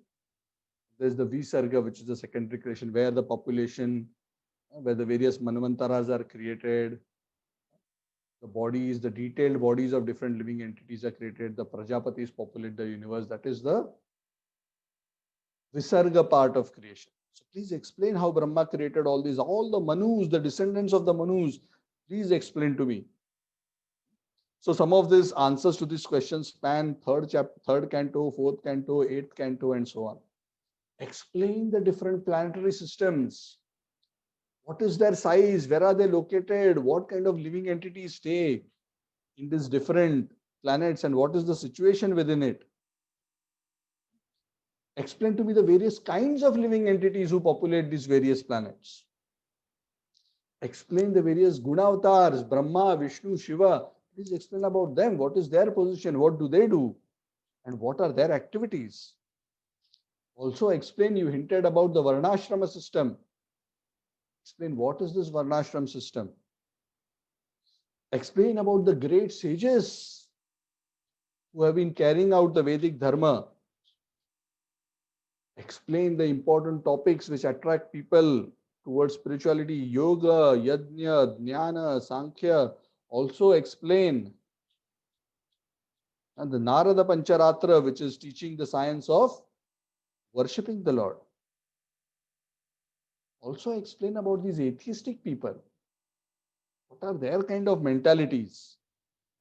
A: There's the Visarga, which is the secondary creation, where the population, where the various Manvantaras are created. The bodies, the detailed bodies of different living entities are created. The Prajapatis populate the universe. That is the Visarga part of creation. So please explain how Brahma created all these, all the Manus, the descendants of the Manus. Please explain to me. So some of these answers to these questions span third canto, fourth canto, eighth canto, and so on. Explain the different planetary systems. What is their size? Where are they located? What kind of living entities stay in these different planets, and what is the situation within it? Explain to me the various kinds of living entities who populate these various planets. Explain the various Gunavatars, Brahma, Vishnu, Shiva. Please explain about them. What is their position? What do they do? And what are their activities? Also explain, you hinted about the Varnashrama system. Explain what is this Varnashram system. Explain about the great sages who have been carrying out the Vedic Dharma. Explain the important topics which attract people towards spirituality, yoga, yajna, jnana, sankhya. Also explain and the Narada Pancharatra, which is teaching the science of worshipping the Lord. Also explain about these atheistic people. What are their kind of mentalities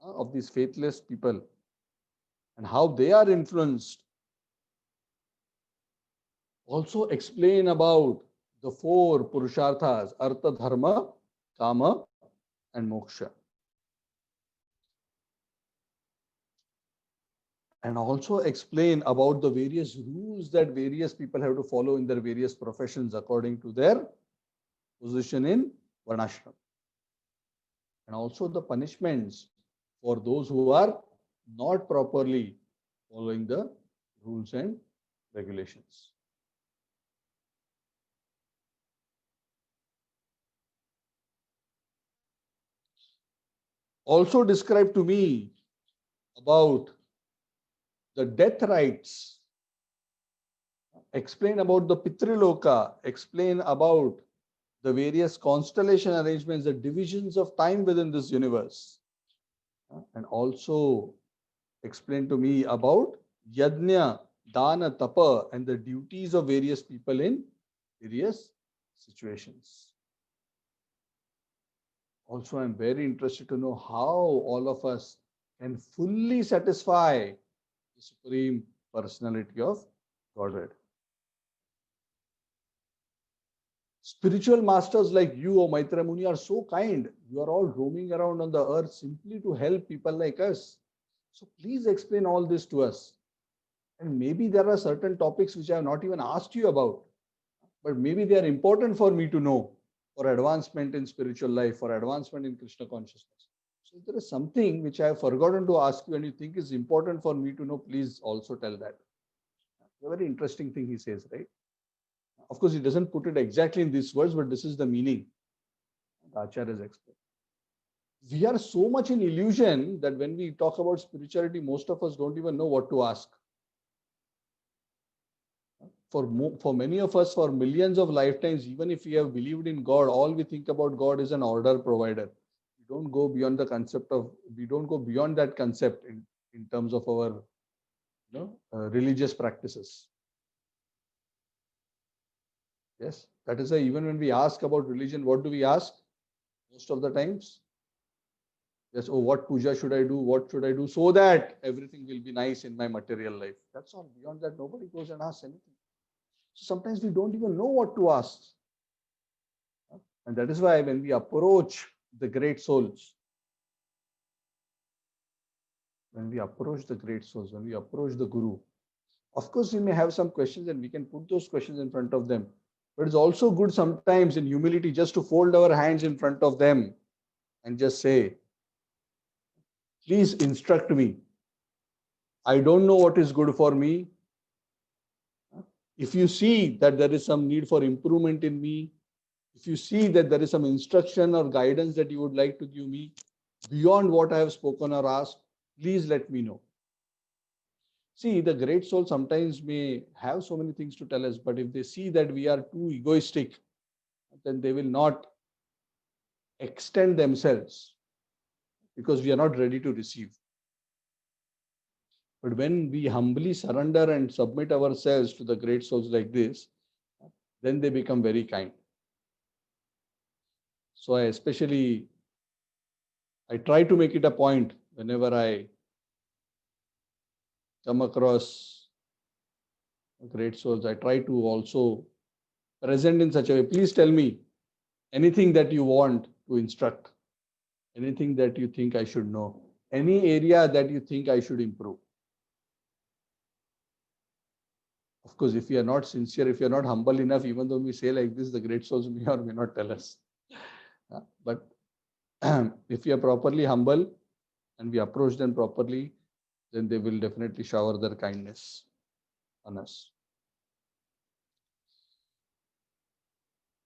A: of these faithless people and how they are influenced. Also explain about the four Purusharthas, Artha, Dharma, Kama, and Moksha. And also explain about the various rules that various people have to follow in their various professions according to their position in Varnashram. And also the punishments for those who are not properly following the rules and regulations. Also describe to me about the death rites. Explain about the Pitriloka. Explain about the various constellation arrangements, the divisions of time within this universe. And also explain to me about Yajna, Dana, Tapa, and the duties of various people in various situations. Also, I'm very interested to know how all of us can fully satisfy the Supreme Personality of Godhead. Spiritual masters like you, O Maitreya Muni, are so kind. You are all roaming around on the earth simply to help people like us. So please explain all this to us. And maybe there are certain topics which I have not even asked you about, but maybe they are important for me to know for advancement in spiritual life, for advancement in Krishna consciousness. So if there is something which I have forgotten to ask you and you think is important for me to know, please also tell that. A very interesting thing he says, right? Of course, he doesn't put it exactly in these words, but this is the meaning. The Acharya's explained. We are so much in illusion that when we talk about spirituality, most of us don't even know what to ask. For many of us, for millions of lifetimes, even if we have believed in God, all we think about God is an order provider. We don't go beyond the concept of, we don't go beyond that concept in terms of our religious practices. Yes, that is why even when we ask about religion, what do we ask? Most of the times, yes, oh, what puja should I do? What should I do so that everything will be nice in my material life? That's all. Beyond that, nobody goes and asks anything. So sometimes we don't even know what to ask. And that is why when we approach the great souls, when we approach the great souls, when we approach the Guru, of course, we may have some questions and we can put those questions in front of them. But it's also good sometimes in humility just to fold our hands in front of them and just say, please instruct me. I don't know what is good for me. If you see that there is some need for improvement in me, if you see that there is some instruction or guidance that you would like to give me beyond what I have spoken or asked, please let me know. See, the great soul sometimes may have so many things to tell us, but if they see that we are too egoistic, then they will not extend themselves because we are not ready to receive. But when we humbly surrender and submit ourselves to the great souls like this, then they become very kind. So I try to make it a point whenever I come across great souls, I try to also present in such a way, please tell me anything that you want to instruct, anything that you think I should know, any area that you think I should improve. Of course, if you are not sincere, if you are not humble enough, even though we say like this, the great souls may or may not tell us. But if we are properly humble and we approach them properly, then they will definitely shower their kindness on us.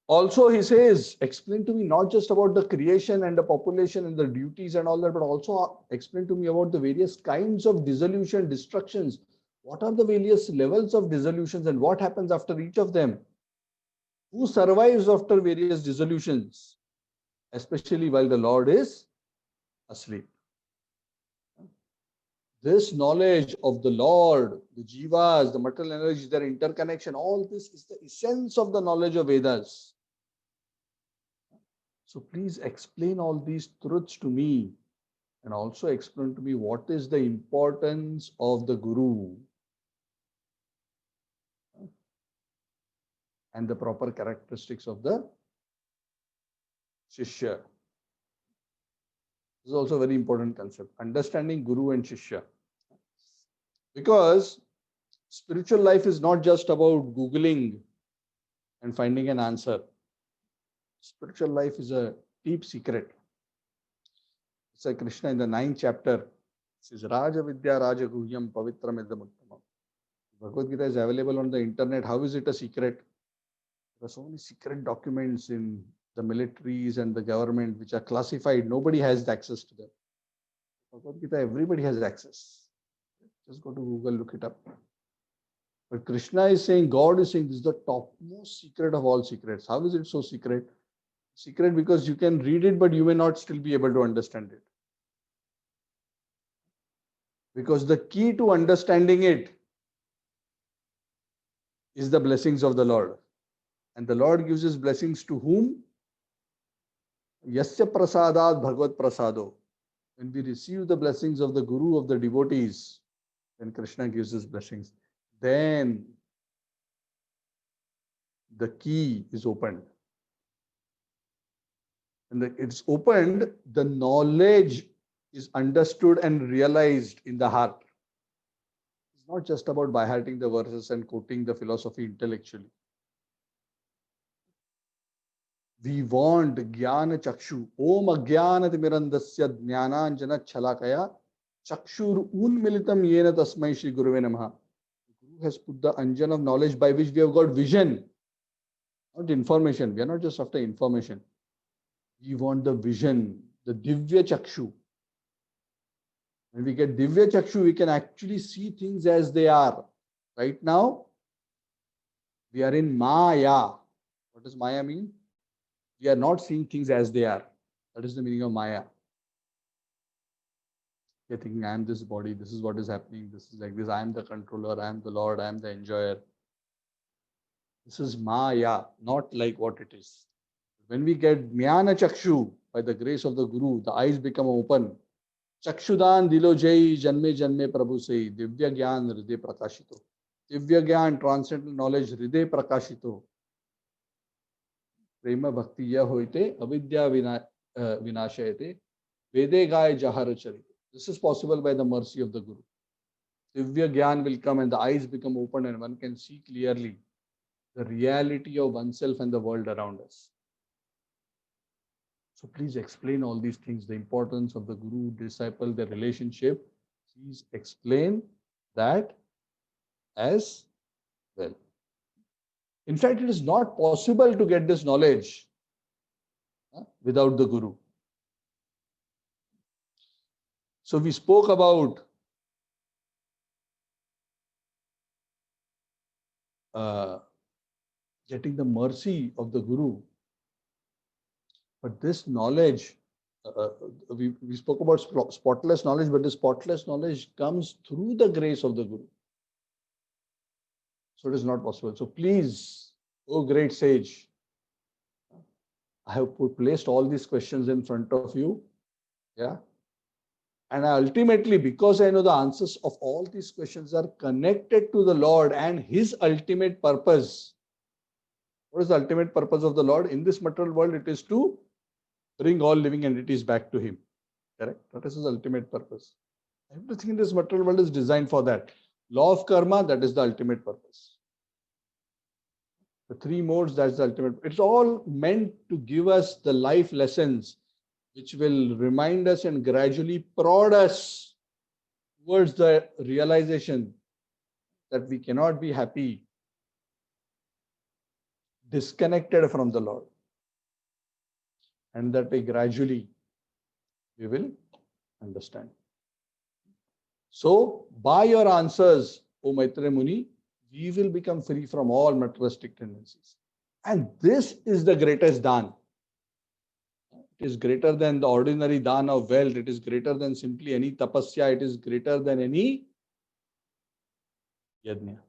A: Also, he says, explain to me not just about the creation and the population and the duties and all that, but also explain to me about the various kinds of dissolution, destructions. What are the various levels of dissolutions and what happens after each of them? Who survives after various dissolutions, especially while the Lord is asleep? This knowledge of the Lord, the jivas, the material energy, their interconnection, all this is the essence of the knowledge of Vedas. So please explain all these truths to me and also explain to me what is the importance of the Guru and the proper characteristics of the Shishya. This is also a very important concept, understanding Guru and Shishya. Because spiritual life is not just about Googling and finding an answer. Spiritual life is a deep secret. It's like Krishna in the 9th chapter says, Raja Vidya Raja Guhyam Pavitram Idamuttamam. Bhagavad Gita is available on the internet. How is it a secret? There are so many secret documents in the militaries and the government which are classified. Nobody has access to them. Bhagavad Gita, everybody has access. Just go to Google, look it up. But Krishna is saying, God is saying, this is the topmost secret of all secrets. How is it so secret? Secret because you can read it, but you may not still be able to understand it. Because the key to understanding it is the blessings of the Lord. And the Lord gives his blessings to whom? Yasya prasadat bhagavad prasado. When we receive the blessings of the Guru, of the devotees, then Krishna gives his blessings. Then the key is opened. And it's opened, the knowledge is understood and realized in the heart. It's not just about by hearting the verses and quoting the philosophy intellectually. We want Jnana Chakshu. Om Ajnana Timirandasya Jnananjana Chalakaya Chakshur Unmilitam Yena Tasmai Shri Guruve Namaha. The Guru has put the anjan of knowledge by which we have got vision, not information. We are not just after information. We want the vision, the Divya Chakshu. When we get Divya Chakshu, we can actually see things as they are. Right now, we are in Maya. What does Maya mean? We are not seeing things as they are. That is the meaning of Maya. We are thinking, I am this body, this is what is happening, this is like this, I am the controller, I am the Lord, I am the enjoyer. This is Maya, not like what it is. When we get Jnana Chakshu, by the grace of the Guru, the eyes become open. Chakshudan dilo jai janme janme prabhu sei divya gyan hriday prakashito. Divya Gyan, transcendental knowledge, Hriday Prakashito. Prema Bhakti ya hoite, avidya vinashayate, Vede Gaya Jahara Charite. This is possible by the mercy of the Guru. Divya Gyan will come and the eyes become open and one can see clearly the reality of oneself and the world around us. So please explain all these things, the importance of the Guru, disciple, the relationship. Please explain that as well. In fact, it is not possible to get this knowledge without the Guru. So we spoke about getting the mercy of the Guru. But this knowledge, we spoke about spotless knowledge, but the spotless knowledge comes through the grace of the Guru. So it is not possible. So please, oh great sage, I have placed all these questions in front of you. Yeah. And ultimately, because I know the answers of all these questions are connected to the Lord and His ultimate purpose. What is the ultimate purpose of the Lord? In this material world, it is to bring all living entities back to Him. Correct? That is His ultimate purpose. Everything in this material world is designed for that. Law of karma, that is the ultimate purpose. The three modes, that's the ultimate. It's all meant to give us the life lessons which will remind us and gradually prod us towards the realization that we cannot be happy disconnected from the Lord. And that way gradually we will understand. So, by your answers, O Maitreya Muni, we will become free from all materialistic tendencies. And this is the greatest dhan. It is greater than the ordinary dhan of wealth. It is greater than simply any tapasya. It is greater than any yajna.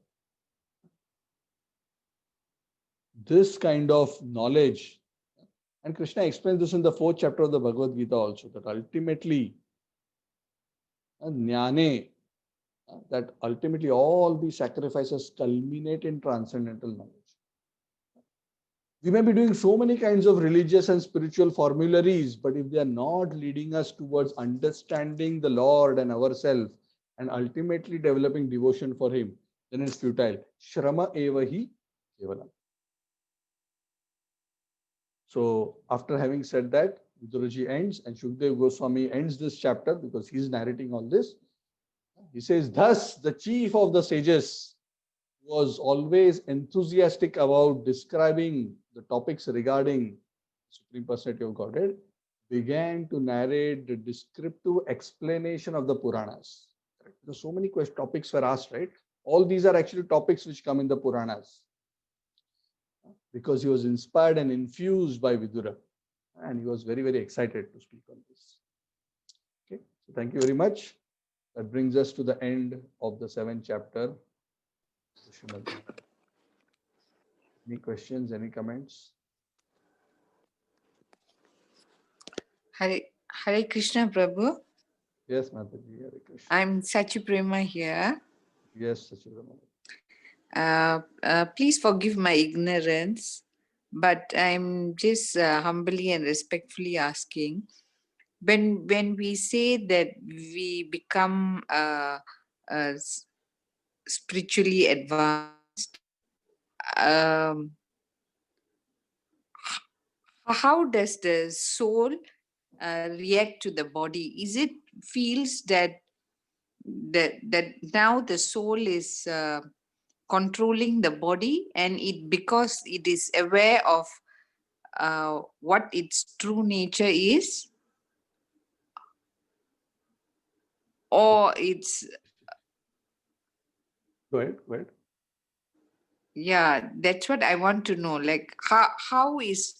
A: This kind of knowledge, and Krishna explains this in the 4th chapter of the Bhagavad Gita also, that ultimately, jnane, that ultimately all these sacrifices culminate in transcendental knowledge. We may be doing so many kinds of religious and spiritual formularies, but if they are not leading us towards understanding the Lord and ourselves and ultimately developing devotion for Him, then it's futile. Shrama eva hi kevalam. So after having said that, Viduraji ends and Shukdev Goswami ends this chapter because he's narrating all this. He says, thus the chief of the sages was always enthusiastic about describing the topics regarding Supreme Personality of Godhead, began to narrate the descriptive explanation of the Puranas. Because so many topics were asked, right? All these are actually topics which come in the Puranas. Because he was inspired and infused by Vidura. And he was very, very excited to speak on this. Okay, so thank you very much. That brings us to the end of the 7th chapter. Any questions, any comments?
B: Hare Krishna Prabhu.
A: Yes, Mataji, Hare Krishna.
B: I'm Sachiprema here.
A: Yes, Sachiprema.
B: Please forgive my ignorance, but I'm just humbly and respectfully asking. When we say that we become spiritually advanced, how does the soul react to the body? Is it feels that now the soul is controlling the body, and it because it is aware of what its true nature is, or it's
A: Go ahead.
B: Yeah, that's what I want to know. Like how is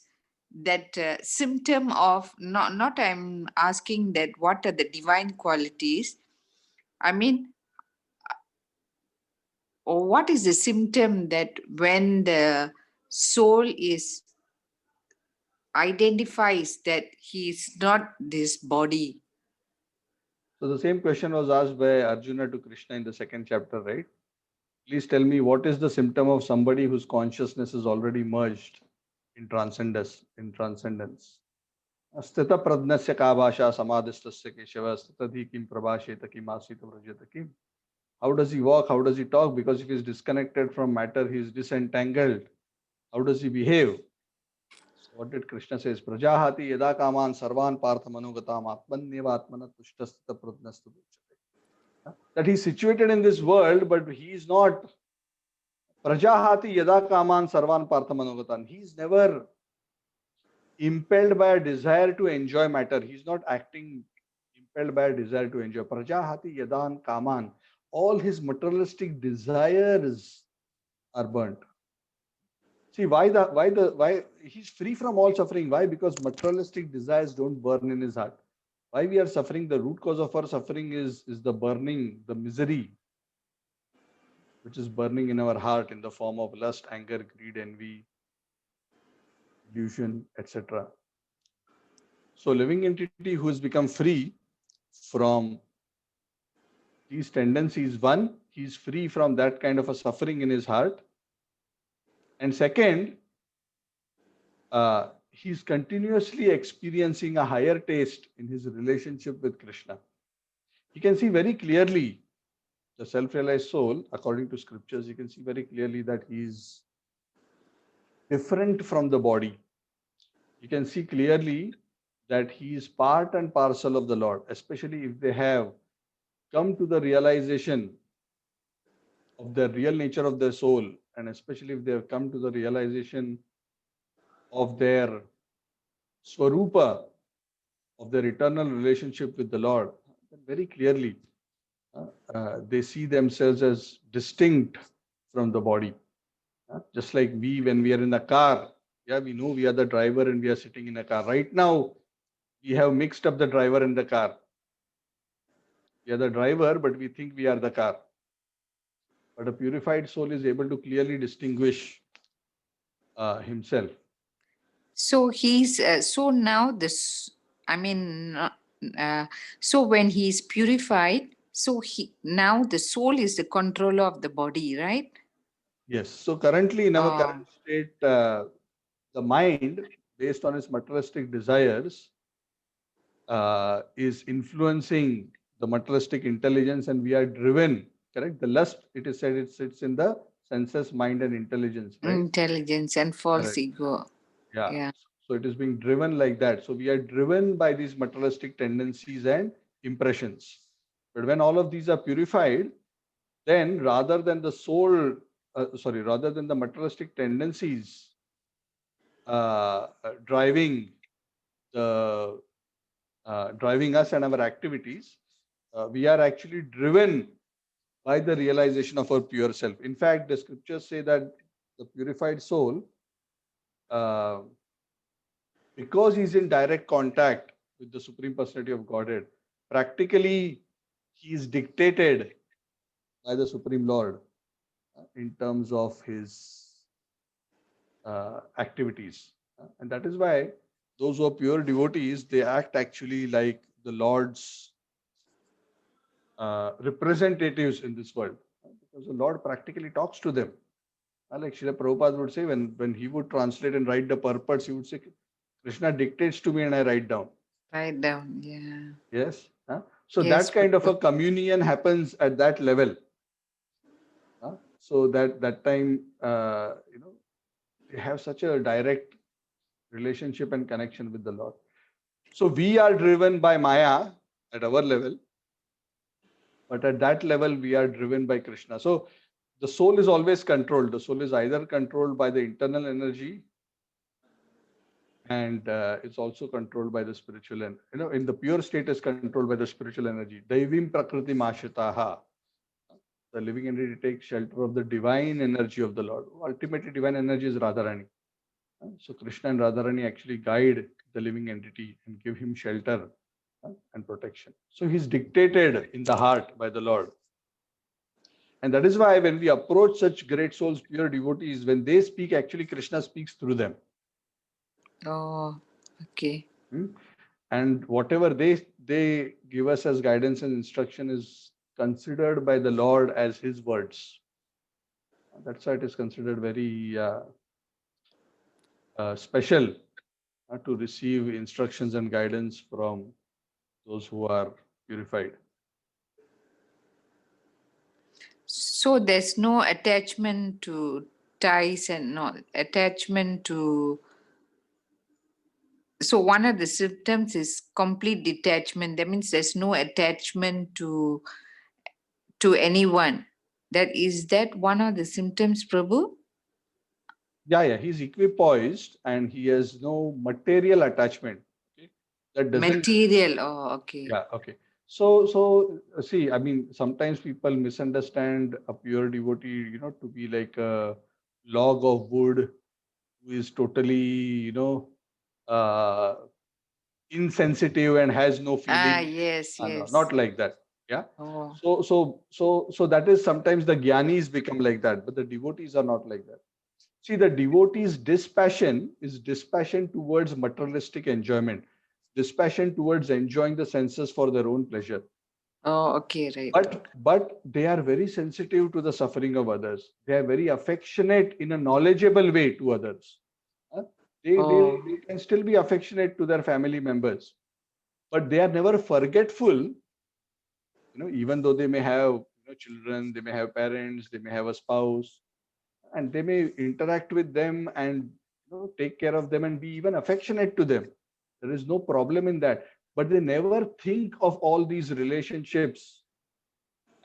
B: that symptom of not I'm asking that what are the divine qualities. I mean, or what is the symptom that when the soul is identifies that he is not this body?
A: So the same question was asked by Arjuna to Krishna in the 2nd chapter, right? Please tell me, what is the symptom of somebody whose consciousness is already merged in transcendence? Asthita pradnasya ka bhasha samadhistasya keshava stitadhi kim prabhasheta kim asita vrajata kim. How does he walk? How does he talk? Because if he is disconnected from matter, he is disentangled. How does he behave? So what did Krishna says? Prajahati yada kaman sarvan partha manogatam atmanyeva atmana tushtasthita pradnastu bhujyate. That he is situated in this world, but he is not Prajahati yada kaman sarvan partha manogatam. He is never impelled by a desire to enjoy matter. He is not acting impelled by a desire to enjoy. Prajahati yadan kaman. All his materialistic desires are burnt. See, why he's free from all suffering. Why? Because materialistic desires don't burn in his heart. Why we are suffering? The root cause of our suffering is the burning, the misery, which is burning in our heart in the form of lust, anger, greed, envy, illusion, etc. So living entity who has become free from these tendencies, one, he's free from that kind of a suffering in his heart. And second, he's continuously experiencing a higher taste in his relationship with Krishna. He can see very clearly, the self-realized soul, according to scriptures, you can see very clearly that he is different from the body. You can see clearly that he is part and parcel of the Lord, especially if they have come to the realization of the real nature of their soul, and especially if they have come to the realization of their swarupa, of their eternal relationship with the Lord, then very clearly they see themselves as distinct from the body. Just like we, when we are in a car, we know we are the driver and we are sitting in a car. Right now, we have mixed up the driver and the car. We are the driver, but we think we are the car. But a purified soul is able to clearly distinguish himself.
B: So he's so now this. I mean, so when he's purified, so he now the soul is the controller of the body, right?
A: Yes. So currently, in our current state, the mind, based on its materialistic desires, is influencing the materialistic intelligence, and we are driven. Correct. The lust, it is said, it sits in the senses, mind, and intelligence. Right.
B: Intelligence and false ego.
A: Yeah. So it is being driven like that. So we are driven by these materialistic tendencies and impressions. But when all of these are purified, then rather than the soul, rather than the materialistic tendencies driving us and our activities, we are actually driven by the realization of our pure self. In fact, the scriptures say that the purified soul, because he's in direct contact with the Supreme Personality of Godhead, practically he is dictated by the Supreme Lord in terms of his activities. And that is why those who are pure devotees, they act actually like the Lord's representatives in this world, because the Lord practically talks to them. Like Srila Prabhupada would say, when he would translate and write the purports, he would say, Krishna dictates to me and I write down.
B: Write down, yeah.
A: Yes. So yes, that kind of a communion happens at that level. So that time, they have such a direct relationship and connection with the Lord. So we are driven by Maya at our level, but at that level, we are driven by Krishna. So the soul is always controlled. The soul is either controlled by the internal energy, and it's also controlled by the spiritual, and in the pure state is controlled by the spiritual energy. Daivim prakriti mashitaha. The living entity takes shelter of the divine energy of the Lord. Ultimately, divine energy is Radharani. So Krishna and Radharani actually guide the living entity and give him shelter and protection. So he's dictated in the heart by the Lord. And that is why when we approach such great souls, pure devotees, when they speak, actually Krishna speaks through them.
B: Oh, okay.
A: And whatever they give us as guidance and instruction is considered by the Lord as his words. That's why it is considered very special to receive instructions and guidance from those who are purified.
B: So there's no attachment to ties and no attachment to. So one of the symptoms is complete detachment. That means there's no attachment to anyone. That one of the symptoms, Prabhu?
A: Yeah, he's equipoised and he has no material attachment. Okay, that doesn't.
B: Material. Oh, okay.
A: Yeah, okay. So see, I mean, sometimes people misunderstand a pure devotee, to be like a log of wood who is totally, uh, insensitive and has no feeling.
B: Yes,
A: No,
B: yes.
A: not like that. Yeah.
B: Oh.
A: So that is sometimes the jnanis become like that, but the devotees are not like that. See, the devotee's dispassion is dispassion towards materialistic enjoyment, dispassion towards enjoying the senses for their own pleasure.
B: Oh, okay, right.
A: But they are very sensitive to the suffering of others. They are very affectionate in a knowledgeable way to others. Huh? They can still be affectionate to their family members, but they are never forgetful. Even though they may have children, they may have parents, they may have a spouse, and they may interact with them and take care of them and be even affectionate to them. There is no problem in that, but they never think of all these relationships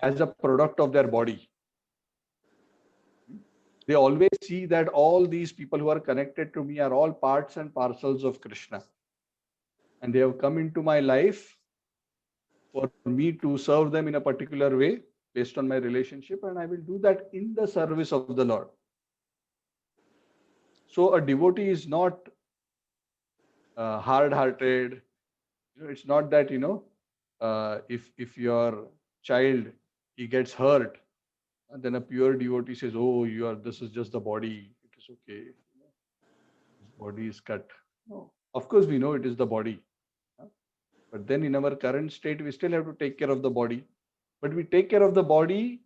A: as a product of their body. They always see that all these people who are connected to me are all parts and parcels of Krishna, and they have come into my life for me to serve them in a particular way based on my relationship, and I will do that in the service of the Lord. So a devotee is not hard-hearted. It's not that if your child he gets hurt, and then a pure devotee says, "Oh, this is just the body. It is okay. His body is cut." No, of course we know it is the body, but then in our current state we still have to take care of the body. But we take care of the body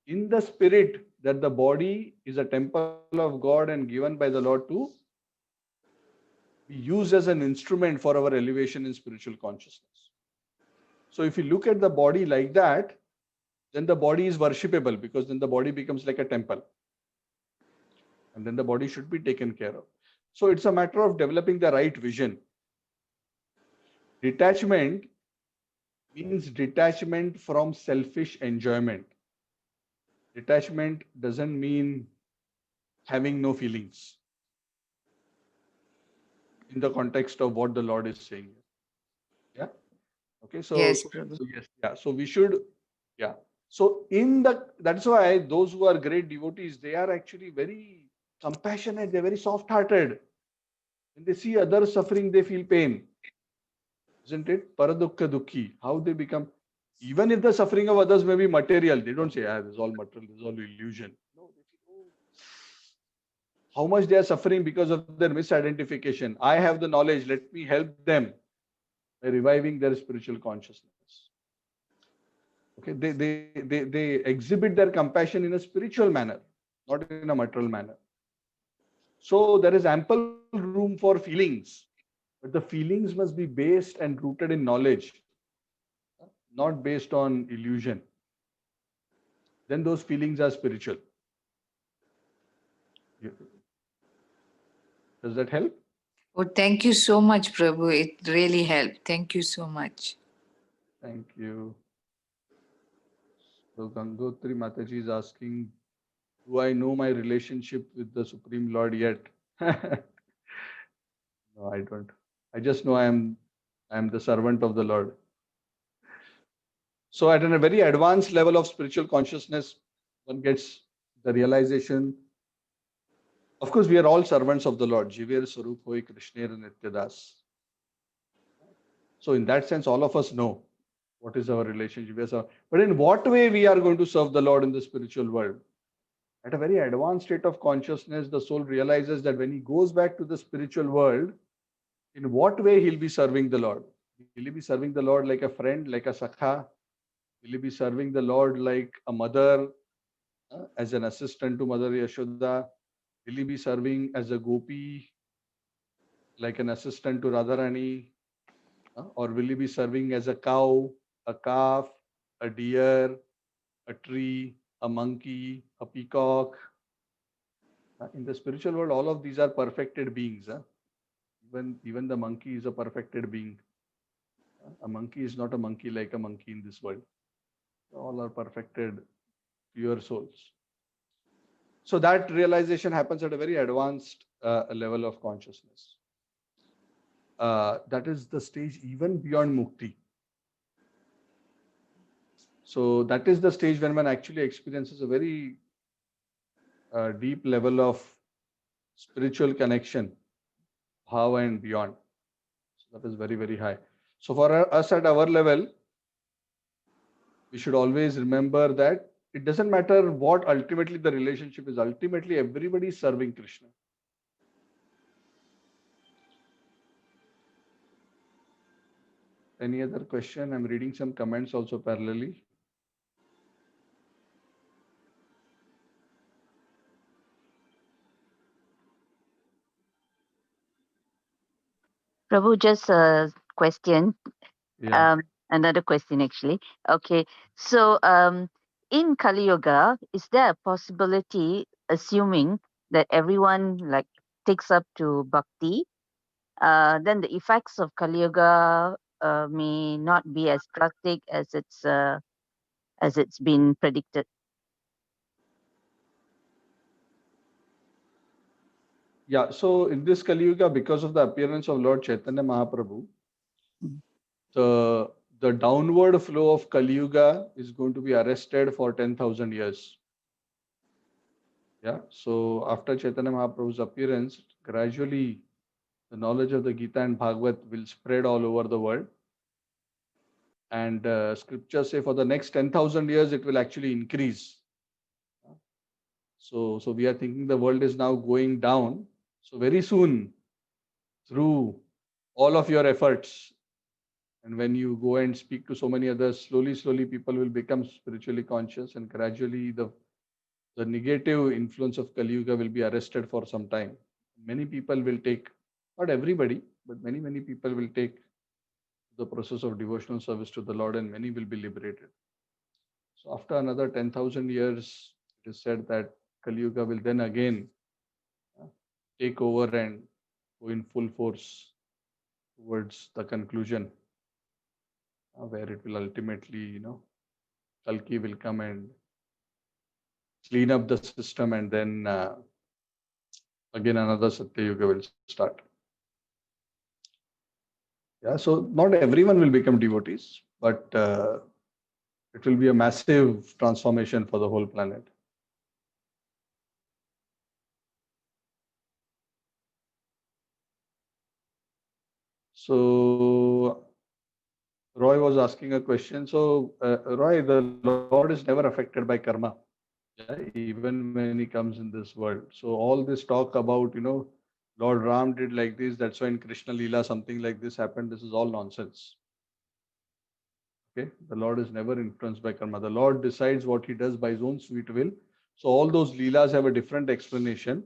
A: in the spirit that the body is a temple of God and given by the Lord to be used as an instrument for our elevation in spiritual consciousness. So if you look at the body like that, then the body is worshipable, because then the body becomes like a temple. And then the body should be taken care of. So it's a matter of developing the right vision. Detachment means detachment from selfish enjoyment. Detachment doesn't mean having no feelings in the context of what the Lord is saying. Yeah. Okay.
B: Yes, Prabhu.
A: Yes. Yeah. So we should. Yeah. So that's why those who are great devotees, they are actually very compassionate. They're very soft-hearted. When they see others suffering, they feel pain. Isn't it? Paradukha dukhi. How they become, even if the suffering of others may be material, they don't say, this is all material, this is all illusion. No, they feel, how much they are suffering because of their misidentification. I have the knowledge, let me help them by reviving their spiritual consciousness. Okay, they exhibit their compassion in a spiritual manner, not in a material manner. So there is ample room for feelings, but the feelings must be based and rooted in knowledge, not based on illusion. Then those feelings are spiritual. Does that help?
B: Oh, thank you so much, Prabhu. It really helped. Thank you so much.
A: Thank you. So Gangotri Mataji is asking, do I know my relationship with the Supreme Lord yet? No, I don't. I just know I am the servant of the Lord. So at a very advanced level of spiritual consciousness, one gets the realization. Of course, we are all servants of the Lord. Jivir Sarup Hoi Krishner Nityadas. So in that sense, all of us know what is our relationship. But in what way we are going to serve the Lord in the spiritual world? At a very advanced state of consciousness, the soul realizes that when he goes back to the spiritual world, in what way he'll be serving the Lord? Will he be serving the Lord like a friend, like a sakha? Will he be serving the Lord like a mother, as an assistant to Mother Yashoda? Will he be serving as a gopi, like an assistant to Radharani? Or will he be serving as a cow, a calf, a deer, a tree, a monkey, a peacock? In the spiritual world, all of these are perfected beings. Even the monkey is a perfected being. A monkey is not a monkey like a monkey in this world. All are perfected, pure souls. So that realization happens at a very advanced level of consciousness. That is the stage even beyond mukti. So that is the stage when one actually experiences a very deep level of spiritual connection, bhava and beyond. So that is very, very high. So for us at our level, we should always remember that it doesn't matter what ultimately the relationship is. Ultimately, everybody is serving Krishna. Any other question? I'm reading some comments also parallelly.
C: Prabhu, just a question.
A: Yeah.
C: Another question, actually. Okay. So, in Kali Yuga, is there a possibility, assuming that everyone like takes up to bhakti, then the effects of Kali Yuga may not be as drastic as it's been predicted?
A: Yeah, so in this Kali Yuga, because of the appearance of Lord Chaitanya Mahaprabhu, the downward flow of Kali Yuga is going to be arrested for 10,000 years. Yeah, so after Chaitanya Mahaprabhu's appearance, gradually the knowledge of the Gita and Bhagavad will spread all over the world. And scriptures say for the next 10,000 years, it will actually increase. So we are thinking the world is now going down. So very soon, through all of your efforts, and when you go and speak to so many others, slowly people will become spiritually conscious, and gradually the negative influence of Kali Yuga will be arrested for some time. Many people will take, not everybody, but many people will take the process of devotional service to the Lord, and many will be liberated. So after another 10,000 years, it is said that Kali Yuga will then again take over and go in full force towards the conclusion, where it will ultimately, Kalki will come and clean up the system, and then again another Satya Yuga will start. Yeah, so not everyone will become devotees, but it will be a massive transformation for the whole planet. So Roy was asking a question. So Roy, the Lord is never affected by karma, yeah, even when he comes in this world. So all this talk about, Lord Ram did like this, that's why in Krishna Leela something like this happened. This is all nonsense. Okay, the Lord is never influenced by karma. The Lord decides what he does by his own sweet will. So all those leelas have a different explanation,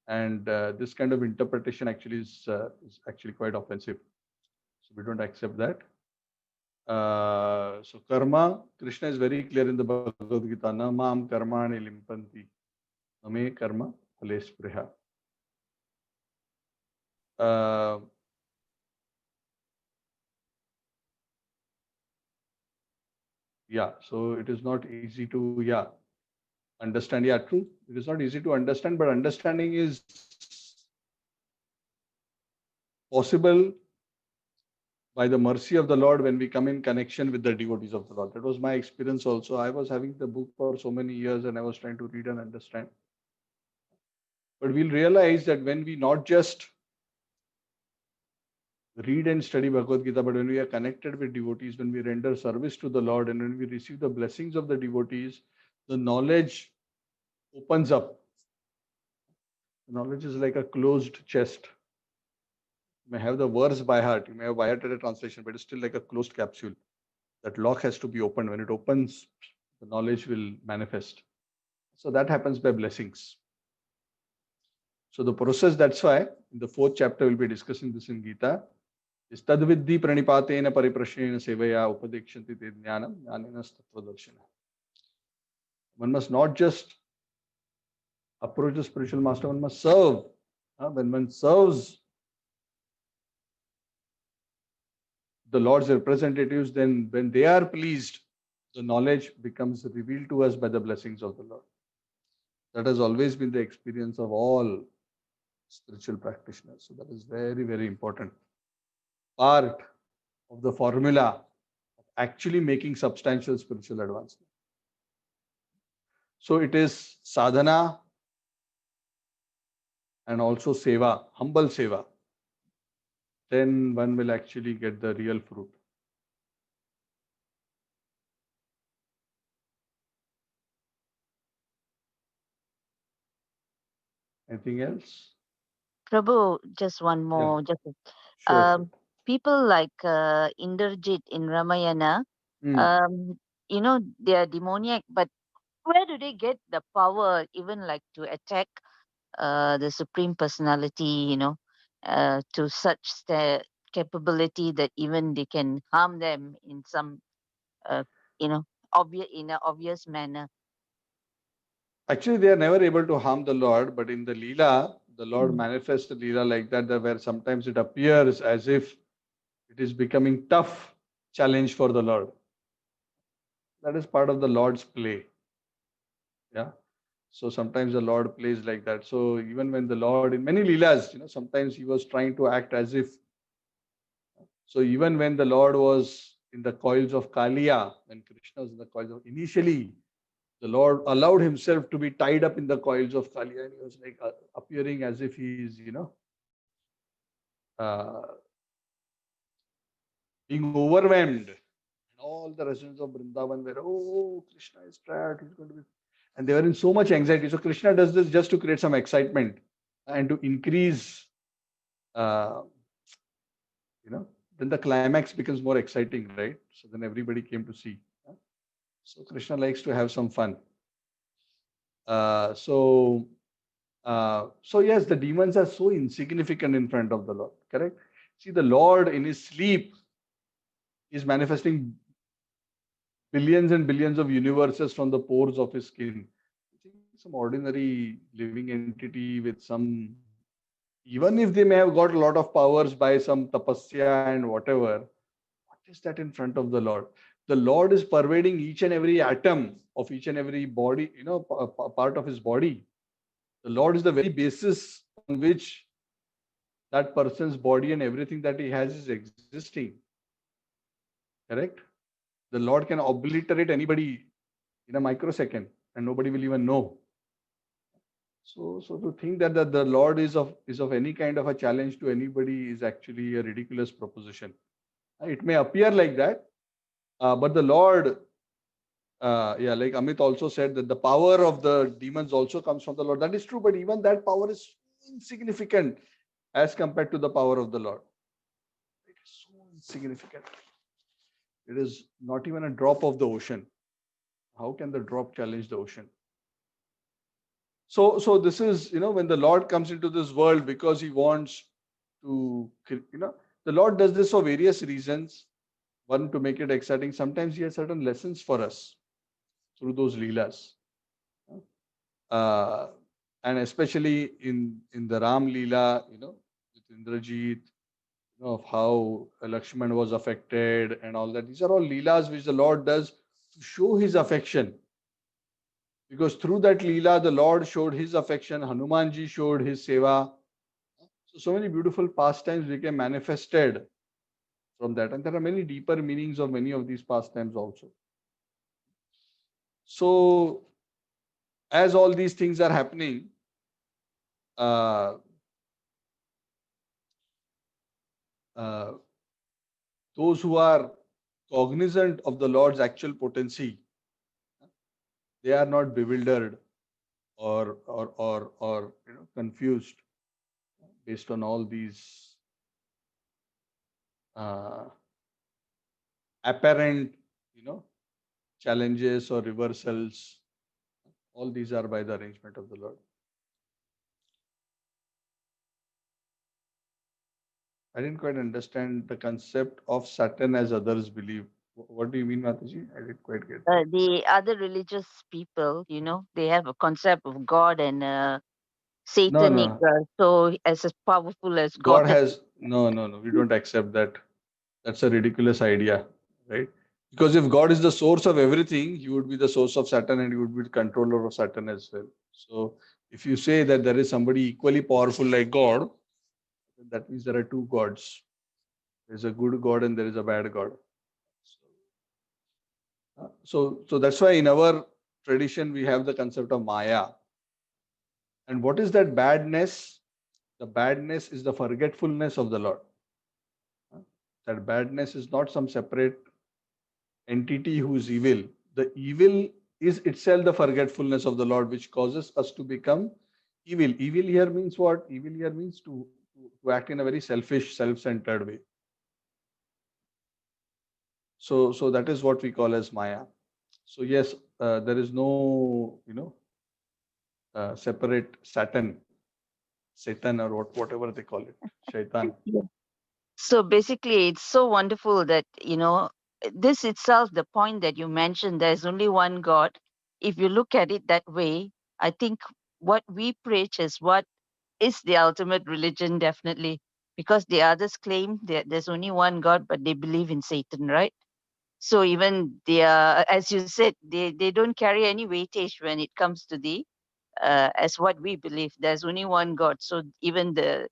A: and this kind of interpretation actually is actually quite offensive. So we don't accept that. So karma, Krishna is very clear in the Bhagavad Gita. Na maam karmani limpanti, name karma phale spriha. Yeah, so it is not easy to understand. Yeah, true. It is not easy to understand, but understanding is possible by the mercy of the Lord when we come in connection with the devotees of the Lord. That was my experience also. I was having the book for so many years and I was trying to read and understand. But we'll realize that when we not just read and study Bhagavad Gita, but when we are connected with devotees, when we render service to the Lord, and when we receive the blessings of the devotees, the knowledge opens up. The knowledge is like a closed chest. You may have the verse by heart, you may have by heart a translation, but it's still like a closed capsule. That lock has to be opened. When it opens, the knowledge will manifest. So that happens by blessings. So the process, that's why in the 4th chapter we'll be discussing this in Gita, is tadviddhi pranipatena pariprashnena sevaya upadekshanti te jnanam jnanena tattvadarshana. One must not just approach the spiritual master, one must serve. When one serves the Lord's representatives, then when they are pleased, the knowledge becomes revealed to us by the blessings of the Lord. That has always been the experience of all spiritual practitioners. So that is very, very important part of the formula of actually making substantial spiritual advancement. So it is sadhana and also seva, humble seva. Then one will actually get the real fruit. Anything else?
C: Prabhu, just one
A: Yeah,
C: more.
A: sure.
C: People like Indrajit in Ramayana,
A: Hmm.
C: they are demoniac, but where do they get the power, even like to attack the Supreme Personality, to such capability that even they can harm them in some, uh, in an obvious manner?
A: Actually, they are never able to harm the Lord, but in the Leela, the Lord
C: Mm.
A: manifests the Leela like that where sometimes it appears as if it is becoming tough challenge for the Lord. That is part of the Lord's play. Yeah. So sometimes the Lord plays like that. So even when the Lord, in many Leelas, sometimes he was trying to act as if. So even when the Lord was in the coils of Kaliya, when Krishna was in the coils of, initially, the Lord allowed himself to be tied up in the coils of Kaliya, and he was like appearing as if he is, uh, being overwhelmed. And all the residents of Vrindavan were, oh, Krishna is trapped, he's going to be. And they were in so much anxiety. So Krishna does this just to create some excitement and to increase, uh, then the climax becomes more exciting, right? So then everybody came to see. So Krishna likes to have some fun. Uh, so so yes, the demons are so insignificant in front of the Lord, correct? See, the Lord in his sleep is manifesting billions and billions of universes from the pores of his skin. I think some ordinary living entity with some, even if they may have got a lot of powers by some tapasya and whatever, what is that in front of the Lord? The Lord is pervading each and every atom of each and every body, part of his body. The Lord is the very basis on which that person's body and everything that he has is existing. Correct? The Lord can obliterate anybody in a microsecond and nobody will even know. So to think that the Lord is of any kind of a challenge to anybody is actually a ridiculous proposition. It may appear like that, but the Lord, yeah, like Amit also said that the power of the demons also comes from the Lord. That is true, but even that power is insignificant as compared to the power of the Lord. It is so insignificant. It is not even a drop of the ocean. How can the drop challenge the ocean? So this is, when the Lord comes into this world because he wants to, the Lord does this for various reasons. One, to make it exciting. Sometimes he has certain lessons for us through those leelas. Uh, and especially in the Ram Leela, with Indrajit, of how Lakshman was affected and all that. These are all leelas which the Lord does to show his affection. Because through that leela, the Lord showed his affection, Hanumanji showed his seva. So many beautiful pastimes became manifested from that. And there are many deeper meanings of many of these pastimes also. So as all these things are happening, uh, uh, those who are cognizant of the Lord's actual potency, they are not bewildered or confused based on all these uh, apparent challenges or reversals. All these are by the arrangement of the Lord. I didn't quite understand the concept of Saturn as others believe. What do you mean, Mataji? I didn't quite get that.
C: The other religious people, they have a concept of God and satanic.
A: No.
C: So as powerful as
A: God
C: God.
A: has no. We don't accept that. That's a ridiculous idea, right? Because if God is the source of everything, He would be the source of Saturn, and He would be the controller of Saturn as well. So, if you say that there is somebody equally powerful like God, then that means there are two gods. There is a good God and there is a bad God. So that's why in our tradition we have the concept of Maya. And what is that badness? The badness is the forgetfulness of the Lord. That badness is not some separate entity who is evil. The evil is itself the forgetfulness of the Lord, which causes us to become evil. Evil here means what? Evil here means to act in a very selfish, self-centered way. So that is what we call as Maya. So yes, there is no separate Satan or whatever they call it, Shaitan.
C: Yeah. So basically, it's so wonderful that, this itself, the point that you mentioned, there's only one God. If you look at it that way, I think what we preach is what is the ultimate religion, definitely. Because the others claim that there's only one God, but they believe in Satan, right? So even they are, as you said, they don't carry any weightage when it comes to the as what we believe. There's only one God. So even the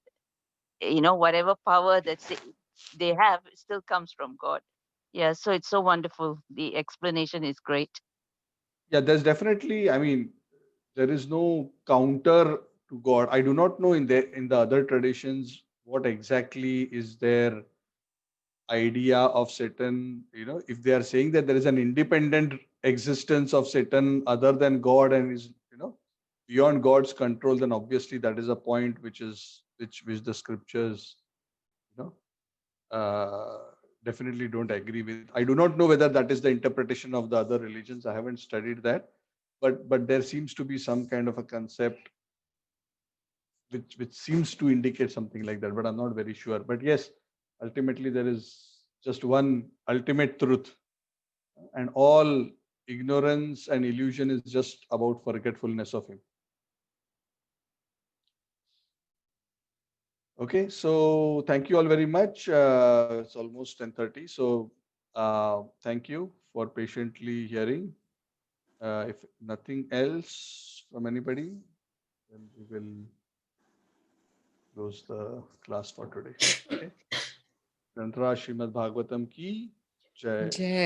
C: whatever power that they have still comes from God. Yeah, so it's so wonderful. The explanation is great.
A: Yeah, there's definitely, I mean, there is no counter to God. I do not know in the other traditions what exactly is their idea of Satan. If they are saying that there is an independent existence of Satan other than God and is beyond God's control, then obviously that is a point which the scriptures you know definitely don't agree with. I do not know whether that is the interpretation of the other religions. I haven't studied that, but there seems to be some kind of a concept which seems to indicate something like that, but I'm not very sure. But yes, ultimately there is just one ultimate truth, and all ignorance and illusion is just about forgetfulness of Him. Okay, so thank you all very much. It's almost 10:30, so thank you for patiently hearing. If nothing else from anybody, then we will close the class for today. Okay. Granthra Srimad Bhagavatam ki Jai.
B: Jai.